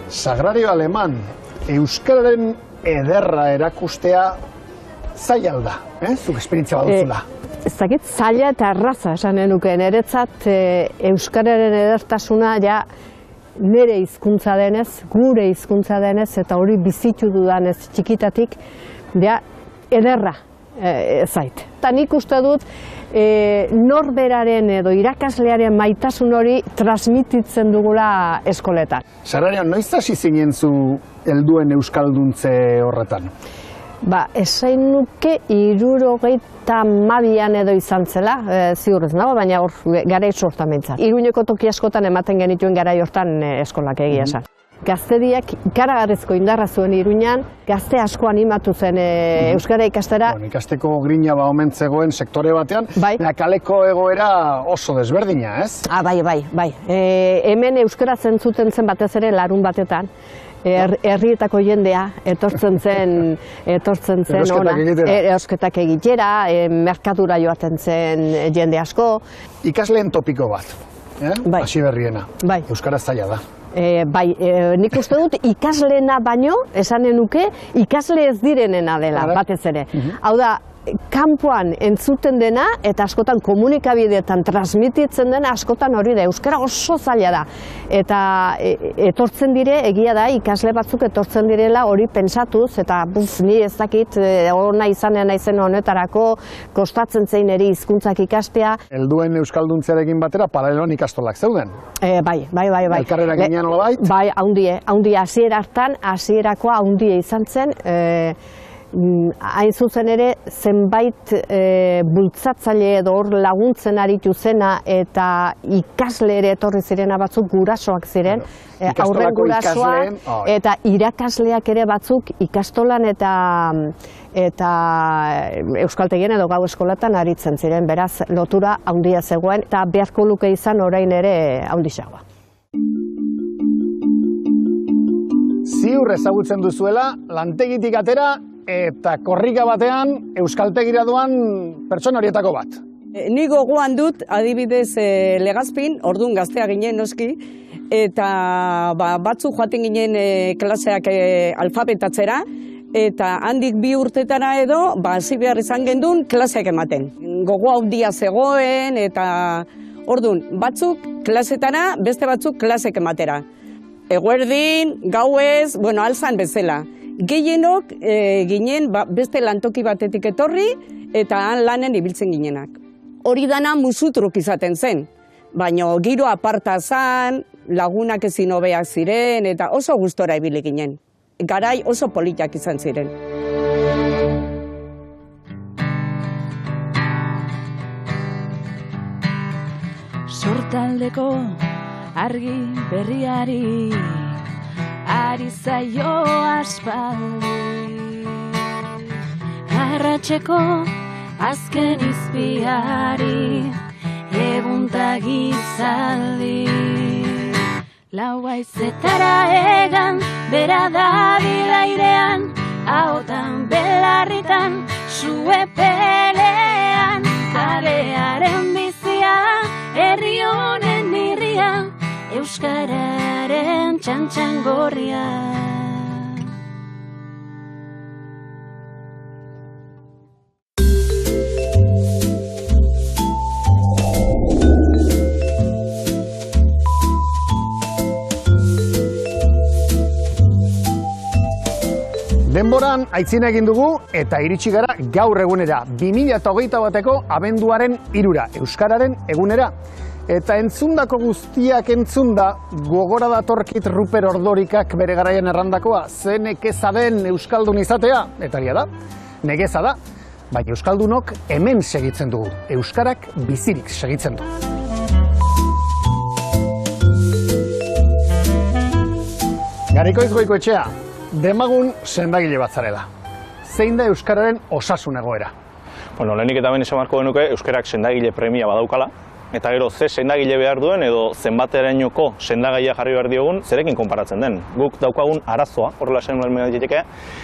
[SPEAKER 2] Sagrario Aleman, euskararen ederra erakustea zaila da, zuk esperientzia baduzula.
[SPEAKER 8] Ez dakit, zaila eta erraza esanen nuke, niretzat euskararen edertasuna ja nire hizkuntza denez, gure hizkuntza denez, eta hori bizitu dudanez txikitatik, ja ederra zait. Eta nik uste dut norberaren edo irakaslearen maitasun hori transmititzen dugula eskoletan.
[SPEAKER 2] Sagrario, noiz hasi zinen zu helduen euskalduntze horretan?
[SPEAKER 8] Esain nuke 72an edo izan zela, ziur ez nago, baina hor garai sortan behintzat. Iruñeko toki askotan ematen genituen garai hortan eskolak egia esan. Gaztediak ikaragarrizko indarra zuen Iruñan, gazte asko animatu zen euskara ikastera.
[SPEAKER 2] Ikasteko grina omen zegoen sektore batean, kaleko egoera oso desberdina, ez?
[SPEAKER 8] Bai. Hemen euskara zentzuten zen batez ere larun batetan. Herrietako jendea etortzen zen ona, erosketak egitera, merkatura joaten zen jende asko.
[SPEAKER 2] Ikasleen topiko bat, hasi berriena, euskara zaila da.
[SPEAKER 8] Nik uste dut ikasleena baino, esanen nuke, ikasle ez direnena dela, batez ere. Hau da, kanpoan entzuten dena eta askotan komunikabideetan transmititzen dena askotan hori da, euskara oso zaila da. Eta etortzen dire, egia da, ikasle batzuk etortzen direla hori pentsatuz, eta ni ez dakit, ona izanean naizen honetarako, kostatzen zein eri hizkuntzak ikastea.
[SPEAKER 2] Helduen euskalduntzearekin batera paraleloan ikastolak zeuden?
[SPEAKER 8] Bai.
[SPEAKER 2] Elkarrera ginean nolabait?
[SPEAKER 8] Bai, haundie, hasiera hartan, hasierakoa haundie izan zen, hain zuzen ere zenbait bultzatzaile edo hor laguntzen aritu zena eta ikasle ere etorri zirena batzuk gurasoak ziren, aurren gurasoak eta irakasleak ere batzuk ikastolan eta euskaltegien edo gau eskolatan aritzen ziren, beraz lotura handia zegoen eta beharko luke izan orain ere handisagoa.
[SPEAKER 2] Ziur ezagutzen duzuela, lantegitik atera eta korrika batean euskaltegira doan pertsona horietako bat.
[SPEAKER 20] Ni gogoan dut, adibidez Legazpin, orduan gaztea ginen noski, eta batzu joaten ginen klaseak alfabetatzera, eta handik 2 urtetara edo, hasi behar izan gendun klaseak ematen. Gogo handia zegoen, eta orduan batzuk klasetara, beste batzuk klasek ematera. Eguerdin, gauez, alzan bezala. Gehienok ginen beste lantoki batetik etorri eta han lanen ibiltzen ginenak. Hori dana musutruk izaten zen, baina giro aparta zan, lagunak ezin hobeak ziren eta oso gustora ibili ginen. Garai oso politak izan ziren.
[SPEAKER 1] Sortaldeko argi berriari ari zaio aspaldi, arratseko azken izpiari egunta gizaldi. Lau haizetara egan, bera dabil airean, ahotan belarritan, sue pelean, kalearen bizia, herri honen irria, euskararen txantxangorria.
[SPEAKER 2] Denboran aitzina egin dugu eta iritsi gara gaur egunera, 2021ko abenduaren 3, euskararen egunera. Eta entzundako guztiak entzunda, gogora datorkit Ruper Ordorikak bere garaian errandakoa, ze nekeza den euskaldun izatea, eta egia da, nekeza da, baina euskaldunok hemen segitzen dugu, euskarak bizirik segitzen du. Garikoiz Goikoetxea, demagun sendagile bat zarela. Zein da euskararen osasun egoera?
[SPEAKER 3] Bueno, lehenik eta behin esan beharko genuke, euskarak sendagile premia badaukala, eta gero ze sendagile behar duen edo zenbaterainoko sendagaia jarri behar diogun, zerekin konparatzen den. Guk daukagun arazoa, horrela esan daiteke,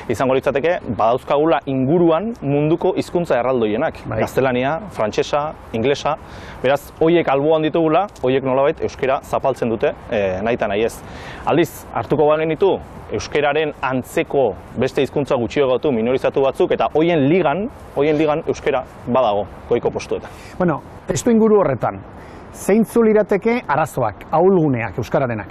[SPEAKER 3] izango litzateke, badauzkagula inguruan munduko hizkuntza erraldoienak. Gaztelania, frantsesa, inglesa, beraz, hoiek alboan ditugula, hoiek nolabait euskara zapaltzen dute, nahita nahi ez. Aldiz, hartuko bagenitu, euskararen antzeko beste hizkuntza gutxiagotu minorizatu batzuk, eta hoien ligan euskara badago goiko postuetan.
[SPEAKER 2] Bueno, testu inguru horretan, zeintzu lirateke arazoak, ahulguneak euskararenak?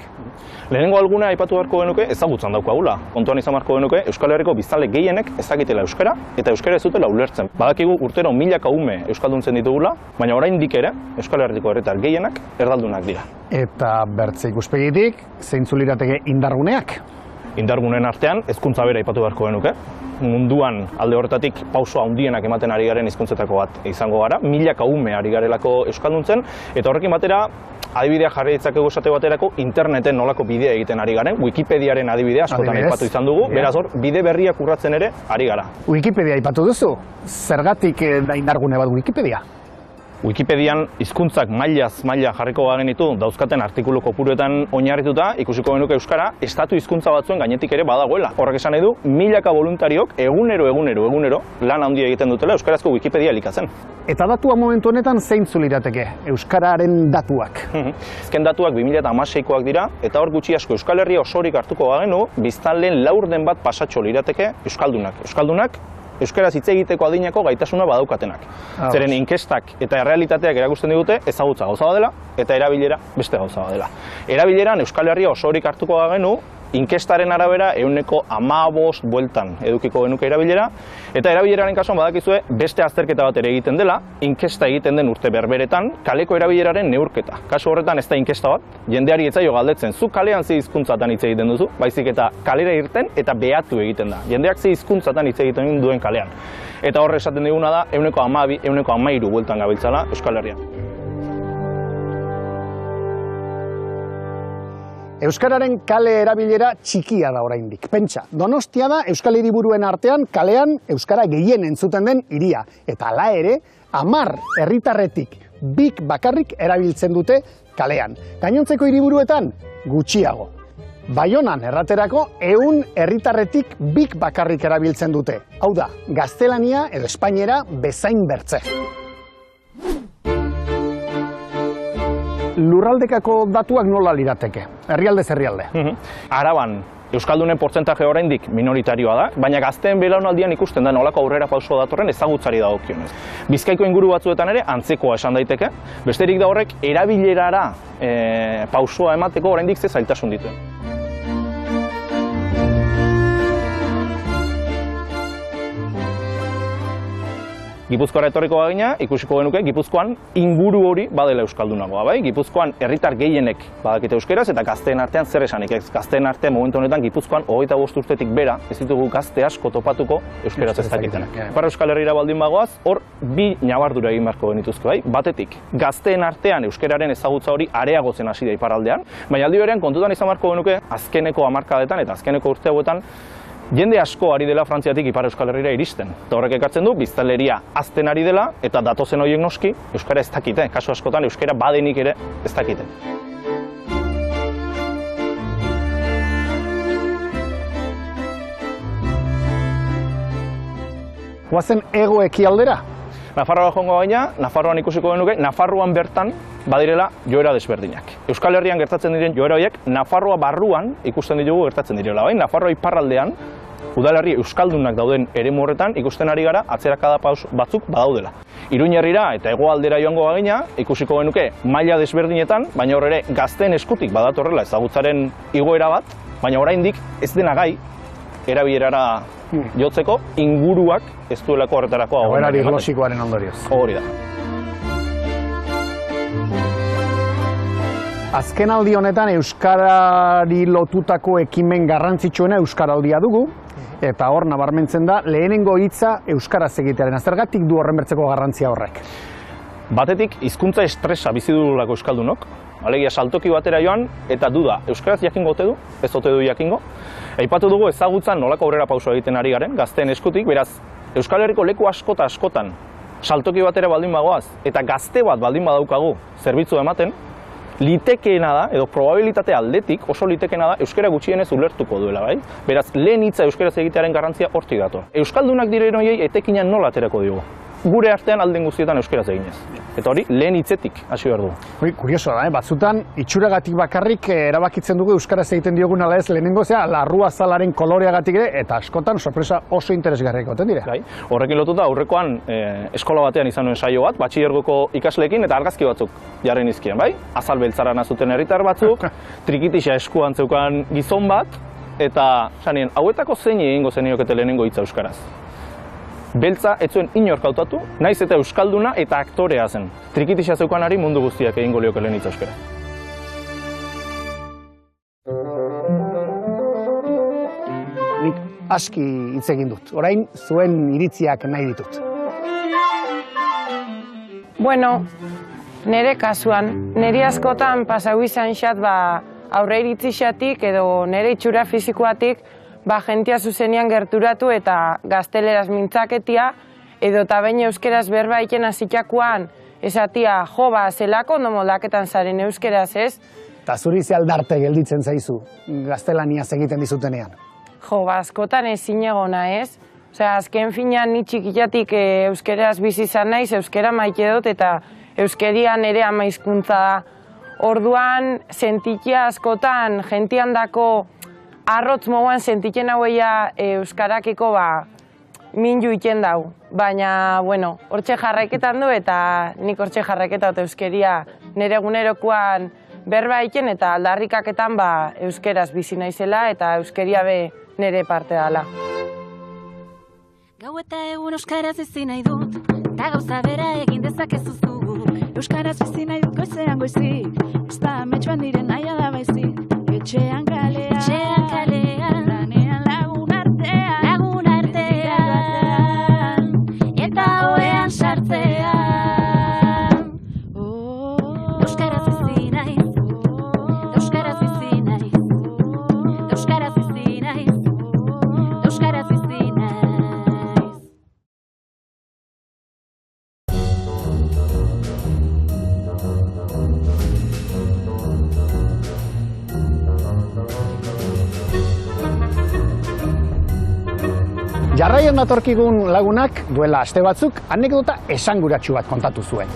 [SPEAKER 3] Lehenengo alguna aipatu beharko genuke ezagutzan daukagula. Kontuan izan beharko genuke Euskal Herriko biztanle gehienek ezagitela euskara eta euskara ez dutela ulertzen. Badakigu urtero milaka ume euskalduntzen ditugula, baina oraindik ere Euskal Herriko herritar gehienak erdaldunak dira.
[SPEAKER 2] Eta bertze ikuspegitik, zeintzu lirateke indarguneak?
[SPEAKER 3] Indargunen artean hezkuntza bera aipatu beharko genuke. Munduan alde horretatik pauso handienak ematen ari garen hizkuntzetako bat izango gara, milaka ume ari garelako euskalduntzen, eta horrekin batera adibidea jarri ditzakegu esate baterako interneten nolako bidea egiten ari garen, Wikipediaren adibidea askotan aipatu izan dugu, beraz hor bide berriak urratzen ere ari gara.
[SPEAKER 2] Wikipedia aipatu duzu, zergatik da indargune bat Wikipedia?
[SPEAKER 3] Wikipedian hizkuntzak mailaz maila jarriko bagenitu dauzkaten artikulu kopuruetan oinarrituta ikusiko genuke euskara estatu hizkuntza batzuen gainetik ere badagoela. Horrek esan nahi du, milaka voluntariok egunero lan handia egiten dutela euskarazko Wikipedia elikatzen.
[SPEAKER 2] Eta datua momentu honetan zeintzu lirateke euskararen datuak?
[SPEAKER 3] Azken datuak 2016koak dira, eta hor gutxi asko Euskal Herria osorik hartuko bagenu, biztanleen 4 bat pasatxo lirateke euskaldunak. Euskaldunak euskaraz hitz egiteko adineko gaitasuna badaukatenak. Zeren inkestak eta errealitateak erakusten digute ezagutza gauza bat dela eta erabilera beste gauza bat dela. Erabileran Euskal Herria osorik hartuko bagenu, inkestaren arabera 15 bueltan edukiko genuke erabilera, eta erabileraren kasuan badakizue beste azterketa bat ere egiten dela, inkesta egiten den urte berberetan, kaleko erabileraren neurketa. Kasu horretan ez da inkesta bat, jendeari ez zaio galdetzen, zu kalean ze hizkuntzatan hitz egiten duzu, baizik eta kalera irten eta behatu egiten da. Jendeak ze hizkuntzatan hitz egiten duen kalean. Eta horre esaten diguna da 12, 13 bueltan gabiltzala Euskal Herrian.
[SPEAKER 2] Euskararen kale erabilera txikia da oraindik. Pentsa, Donostia da Euskal Hiriburuen artean kalean euskara gehien entzuten den hiria. Eta hala ere, 10 herritarretik 2 bakarrik erabiltzen dute kalean. Gainontzeko hiriburuetan gutxiago. Baionan erraterako 100 herritarretik 2 bakarrik erabiltzen dute. Hau da, gaztelania edo espainera bezain bertze. Lurraldekako datuak nola lirateke? Herrialdez herrialde.
[SPEAKER 3] Araban, euskaldunen portzentaje oraindik minoritarioa da, baina gazteen belaunaldian ikusten da nolako aurrera pauso datorren ezagutzari dagokionez. Bizkaiko inguru batzuetan ere antzekoa esan daiteke, besterik da horrek erabilerara pausoa emateko oraindik ze zailtasun dituen. Gipuzkoara etorriko bagina, ikusiko genuke, Gipuzkoan inguru hori badela euskaldunagoa, bai? Gipuzkoan herritar gehienek badakite euskeraz eta gazteen artean zer esanik, ez? Gazteen artean momentu honetan Gipuzkoan 25 urtetik bera, ez ditugu gazte asko topatuko euskaraz ez dakitenak. Ipar Euskal Herrira baldin bagoaz, hor 2 ñabardura egin beharko genituzke, bai? Batetik, gazteen artean euskararen ezagutza hori areagotzen hasi da iparraldean, baina aldi berean kontutan izan beharko genuke azkeneko hamarkadetan eta azkeneko urte hauetan jende asko ari dela Frantziatik Ipar Euskal Herrira iristen. Eta horrek ekartzen du, biztanleria hazten ari dela, eta datozen horiek noski, euskara ez dakite. Kasu askotan, euskara badenik ere ez dakite.
[SPEAKER 2] Guazen hego ekialdera?
[SPEAKER 3] Nafarroa joango baina, Nafarroan ikusiko genuke, Nafarroan bertan badirela joera desberdinak. Euskal Herrian gertatzen diren joera horiek, Nafarroa barruan ikusten ditugu gertatzen direla. Bai? Nafarroa iparraldean, udalerri euskaldunak dauden eremu horretan ikusten ari gara atzerakada batzuk badaudela. Iruin herrira eta hegoaldera joango bagina, ikusiko genuke maila desberdinetan, baina hor ere gazteen eskutik badatorrela ezagutzaren igoera bat, baina oraindik ez dena gai erabilerara jotzeko inguruak ez duelako horretarako agoen.
[SPEAKER 2] Egoerari glosikoaren ondorioz.
[SPEAKER 3] Hori da.
[SPEAKER 2] Azkenaldi honetan euskarari lotutako ekimen garrantzitsuena euskaraldia dugu, eta hor nabarmentzen da lehenengo hitza euskaraz egitearen. Zergatik du horren bertzeko garrantzia horrek?
[SPEAKER 3] Batetik, hizkuntza estresa bizi dugulako euskaldunok, alegia saltoki batera joan, eta duda, euskaraz jakingo ote du, ez ote du jakingo. Aipatu dugu ezagutzan nolako aurrera pauso egiten ari garen, gazteen eskutik, beraz, Euskal Herriko leku askotan saltoki batera baldin bagoaz, eta gazte bat baldin badaukagu zerbitzu ematen, litekeena da, edo probabilitate aldetik oso litekeena da, euskara gutxienez ulertuko duela, bai? Beraz, lehen hitza euskaraz egitearen garrantzia hortik dator. Euskaldunak diren horiei etekinan nola aterako diogu? Gure artean alden guztietan euskaraz eginez. Eta hori, lehen hitzetik hasi behar du.
[SPEAKER 2] Hori, kurioso da, batzutan, itxuragatik bakarrik erabakitzen dugu euskaraz egiten diogun ala ez lehenengo zea, larrua zalaren koloreagatik ere, eta askotan sorpresa oso interesgarriak goten dire.
[SPEAKER 3] Bai, horrekin lotuta, aurrekoan eskola batean izan nuen saio bat, batxilergoko ikasleekin eta argazki batzuk jarri nizkien, bai? Azal beltzarana zuten herritar batzuk, trikitixa eskuan zeukan gizon bat, eta sanien, hauetako zein egingo zeniokete lehenengo hitza euskaraz. Beltza ez zuen inork hautatu, naiz eta euskalduna eta aktorea zen. Trikitixa zeukanari mundu guztiak egingo lioke lehen hitza euskara.
[SPEAKER 2] Nik aski hitz egin dut, orain zuen iritziak nahi ditut.
[SPEAKER 4] Bueno, nire kasuan, niri askotan pasau izan xat aurre iritzi xatik edo nire itxura fizikoatik jentia zuzenean gerturatu eta gazteleraz mintzaketia edo eta baina euskeraz berba iken azitxakuan esatia zelako ondo moldaketan zaren euskeraz ez.
[SPEAKER 2] Eta zuri ze aldarte gelditzen zaizu gaztelaniaz egiten dizutenean?
[SPEAKER 4] Askotan ezin egona ez. Azken finean ni txikiatik euskeraz bizi izan naiz, euskera maite dut eta euskerian ere ama hizkuntza da. Orduan, sentikia askotan jentian dako arrotz moguan sentiken haueia euskarakiko minju iten dau. Baina, bueno, hortxe jarraiketan du eta nik hortxe jarraiketa eta euskeria nire egunerokoan berba iten eta aldarrikaketan euskeraz bizi naizela eta euskeria be nire parte dala.
[SPEAKER 1] Gau eta egun euskaraz bizi nahi dut, eta gauza bera egin dezakezu zu. Euskaraz bizi nahi dut goizean goizik, ez da ametsuan diren naia da baizik. Etxean kalean, lanean lagun artean, eta oean sartzean. Euskaraz bizi naiz, euskaraz bizi naiz, euskaraz bizi naiz, euskaraz bizi naiz.
[SPEAKER 2] Jarraian datorkigun lagunak duela aste batzuk anekdota esanguratsu bat kontatu zuen.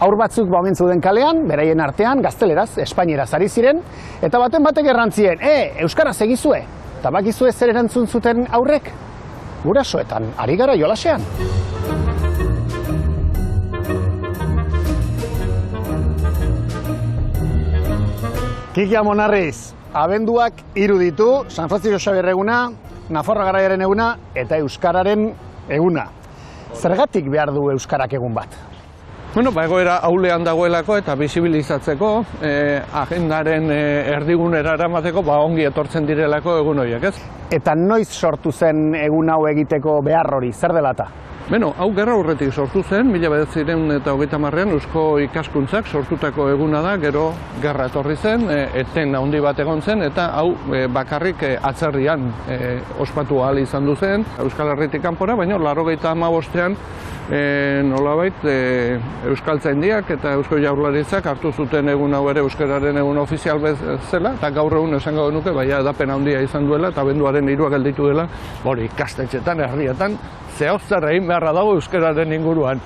[SPEAKER 2] Haur batzuk omen zeuden kalean, beraien artean gazteleraz, espainieraz ari ziren, eta baten batek errantzien, euskaraz egizue, eta bakizue zer erantzun zuten aurrek? Gurasoetan ari gara jolasean. Kikia Monarriz, abenduak 3 ditu, San Francisco Xabier eguna, Nafarroa Garaiaren eguna eta Euskararen eguna. Zergatik behar du Euskarak egun bat?
[SPEAKER 5] Bueno, egoera aulean dagoelako eta bisibilizatzeko, agendaren erdigunera eramateko ongi etortzen direlako egun horiek, ez?
[SPEAKER 2] Eta noiz sortu zen egun hau egiteko behar hori, zer dela eta?
[SPEAKER 5] Beno, hau gerra aurretik sortu zen, 1930ean Eusko Ikaskuntzak sortutako eguna da, gero gerra etorri zen, eten handi bat egon zen, eta hau bakarrik atzerrian ospatu ahal izan du zen, Euskal Herritik kanpora, baina 1985ean nolabait Euskaltzaindiak eta Eusko Jaurlaritzak hartu zuten egun hau ere euskararen egun ofizial bezala, eta gaur egun esango nuke, baina edapen handia izan duela, eta abenduaren 3 gelditu dela, hori ikastetxetan, herrietan, zehozzer egin beharra dago euskararen inguruan.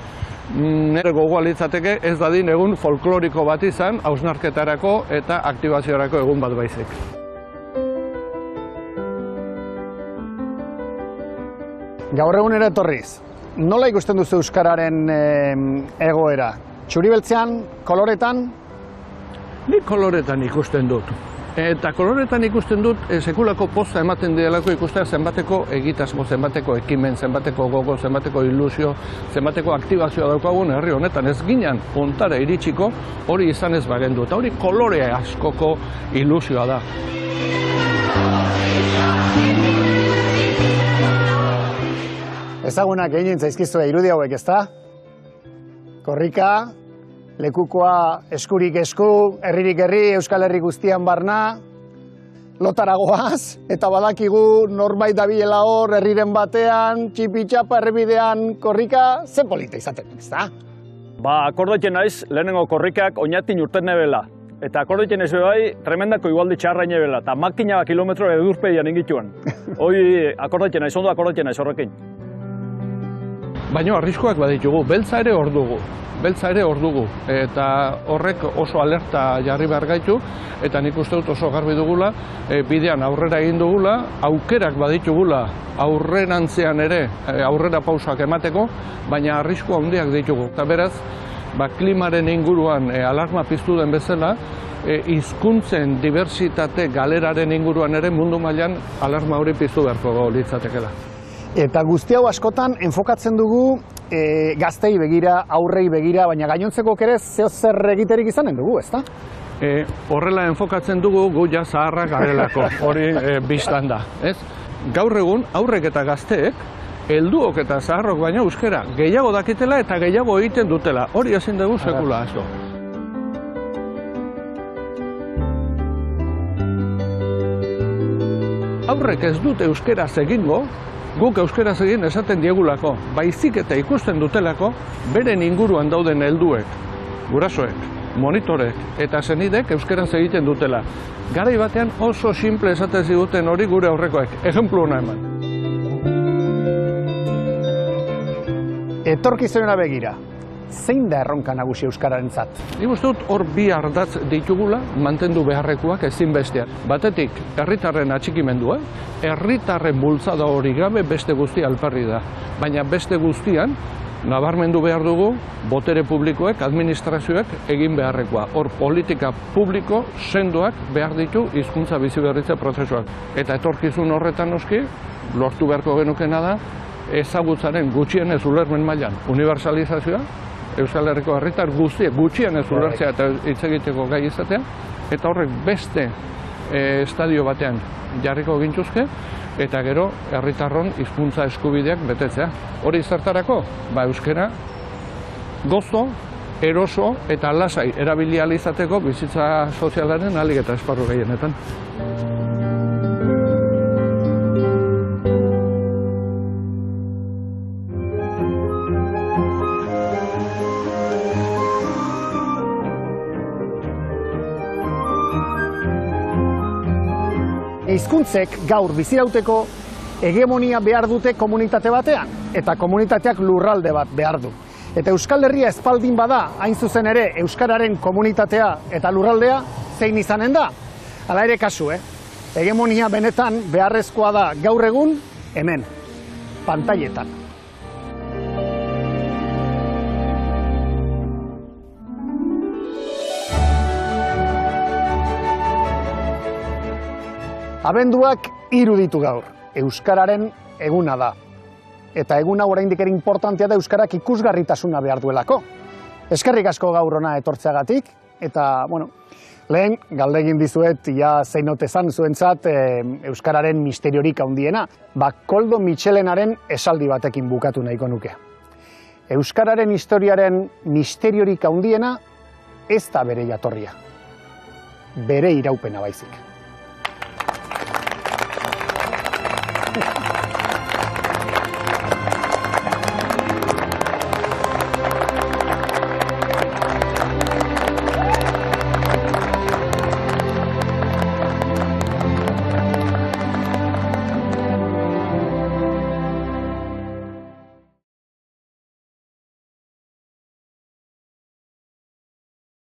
[SPEAKER 5] Nire gogoa litzateke ez dadin egun folkloriko bat izan, hausnarketarako eta aktibaziorako egun bat baizik.
[SPEAKER 2] Gaur egunera etorriz, nola ikusten duzu euskararen egoera? Txuri-beltzean, koloretan?
[SPEAKER 5] Nik koloretan ikusten dut. Eta koloretan ikusten dut sekulako poza ematen direlako ikustea zenbateko egitasmo, zenbateko ekimen, zenbateko gogo, zenbateko ilusio, zenbateko aktibazioa daukagun herri honetan. Ez ginen ontara iritsiko hori izan ez bagendu. Eta hori kolore askoko ilusioa da.
[SPEAKER 2] Ezagunak egin zaizkizue irudi hauek, ezta? Korrika, lekukoa eskurik esku, herririk herri, Euskal Herri guztian barna, lotaragoaz, eta badakigu norbait dabilela hor, herriren batean, txipi-txapa herribidean, korrika, ze polita izaten, ezta?
[SPEAKER 21] Akordoiten naiz, lehenengo korrikak oinatin urten nebela. Eta akordoiten ez bai, tremendako igualdi txarra nebela, eta makina kilometro edurpedian ingituen. Hoi akordoiten naiz, ondo akordoiten naiz horrekin.
[SPEAKER 5] Baina arriskoak baditugu, beltza ere hor dugu. Beltza ere hor dugu, eta horrek oso alerta jarri behar gaitu, eta nik uste dut oso garbi dugula, bidean aurrera egin dugula, aukerak baditugula aurrerantzean ere aurrera pausak emateko, baina arrisko handiak ditugu. Eta beraz, klimaren inguruan alarma piztu den bezala, hizkuntzen diversitate galeraren inguruan ere mundu mailan alarma hori piztu beharko litzatekela.
[SPEAKER 2] Eta guzti hau askotan enfokatzen dugu gaztei begira, aurrei begira, baina gainontzekok ere zer egiterik izanen dugu, ezta?
[SPEAKER 5] Horrela enfokatzen dugu gu ja zaharrak garelako, hori biztan da, ez? Gaur egun aurrek eta gazteek, helduok eta zaharrok baina euskara gehiago dakitela eta gehiago egiten dutela, hori ezin dugu sekula asko. Aurrek ez dute euskaraz egingo, guk euskaraz egin esaten diegulako, baizik eta ikusten dutelako, beren inguruan dauden helduek, gurasoek, monitorek eta senidek euskaraz egiten dutela. Garai batean oso simple esaten ziguten hori gure aurrekoek, ejemplu hona eman.
[SPEAKER 2] Etorkizunera begira, zein da erronka nagusi euskararentzat?
[SPEAKER 5] Nik uste dut hor bi ardatz ditugula mantendu beharrekoak ezinbestean. Batetik, herritarren atxikimendua, herritarren bultzada hori gabe beste guztia alperri da. Baina beste guztian, nabarmendu behar dugu, botere publikoek, administrazioek egin beharrekoa. Hor politika publiko sendoak behar ditu hizkuntza biziberritze prozesuak. Eta etorkizun horretan noski, lortu beharko genukena da, ezagutzaren gutxienez ulermen mailan universalizazioa, Euskal Herriko herritar guztiek gutxienez ulertzea eta hitz egiteko gai izatea, eta horrek beste estadio batean jarriko gintuzke, eta gero herritarron hizkuntza eskubideak betetzea. Hori zertarako? Euskara gozo, eroso eta lasai erabili ahal izateko bizitza sozialaren ahalik eta esparru gehienetan.
[SPEAKER 2] Hizkuntzek gaur bizirauteko hegemonia behar dute komunitate batean, eta komunitateak lurralde bat behar du. Eta Euskal Herria espaldin bada, hain zuzen ere, Euskararen komunitatea eta lurraldea zein izanen da? Hala ere kasu, hegemonia benetan beharrezkoa da gaur egun, hemen, pantailetan. Abenduak 3 ditu gaur, Euskararen eguna da. Eta eguna oraindik ere importantea da Euskarak ikusgarritasuna behar duelako. Eskerrik asko gaur hona etortzeagatik, eta, lehen galdegin dizuet, zein ote zan zuentzat Euskararen misteriorik handiena. Koldo Mitxelenaren esaldi batekin bukatu nahiko nuke. Euskararen historiaren misteriorik handiena ez da bere jatorria, bere iraupena baizik.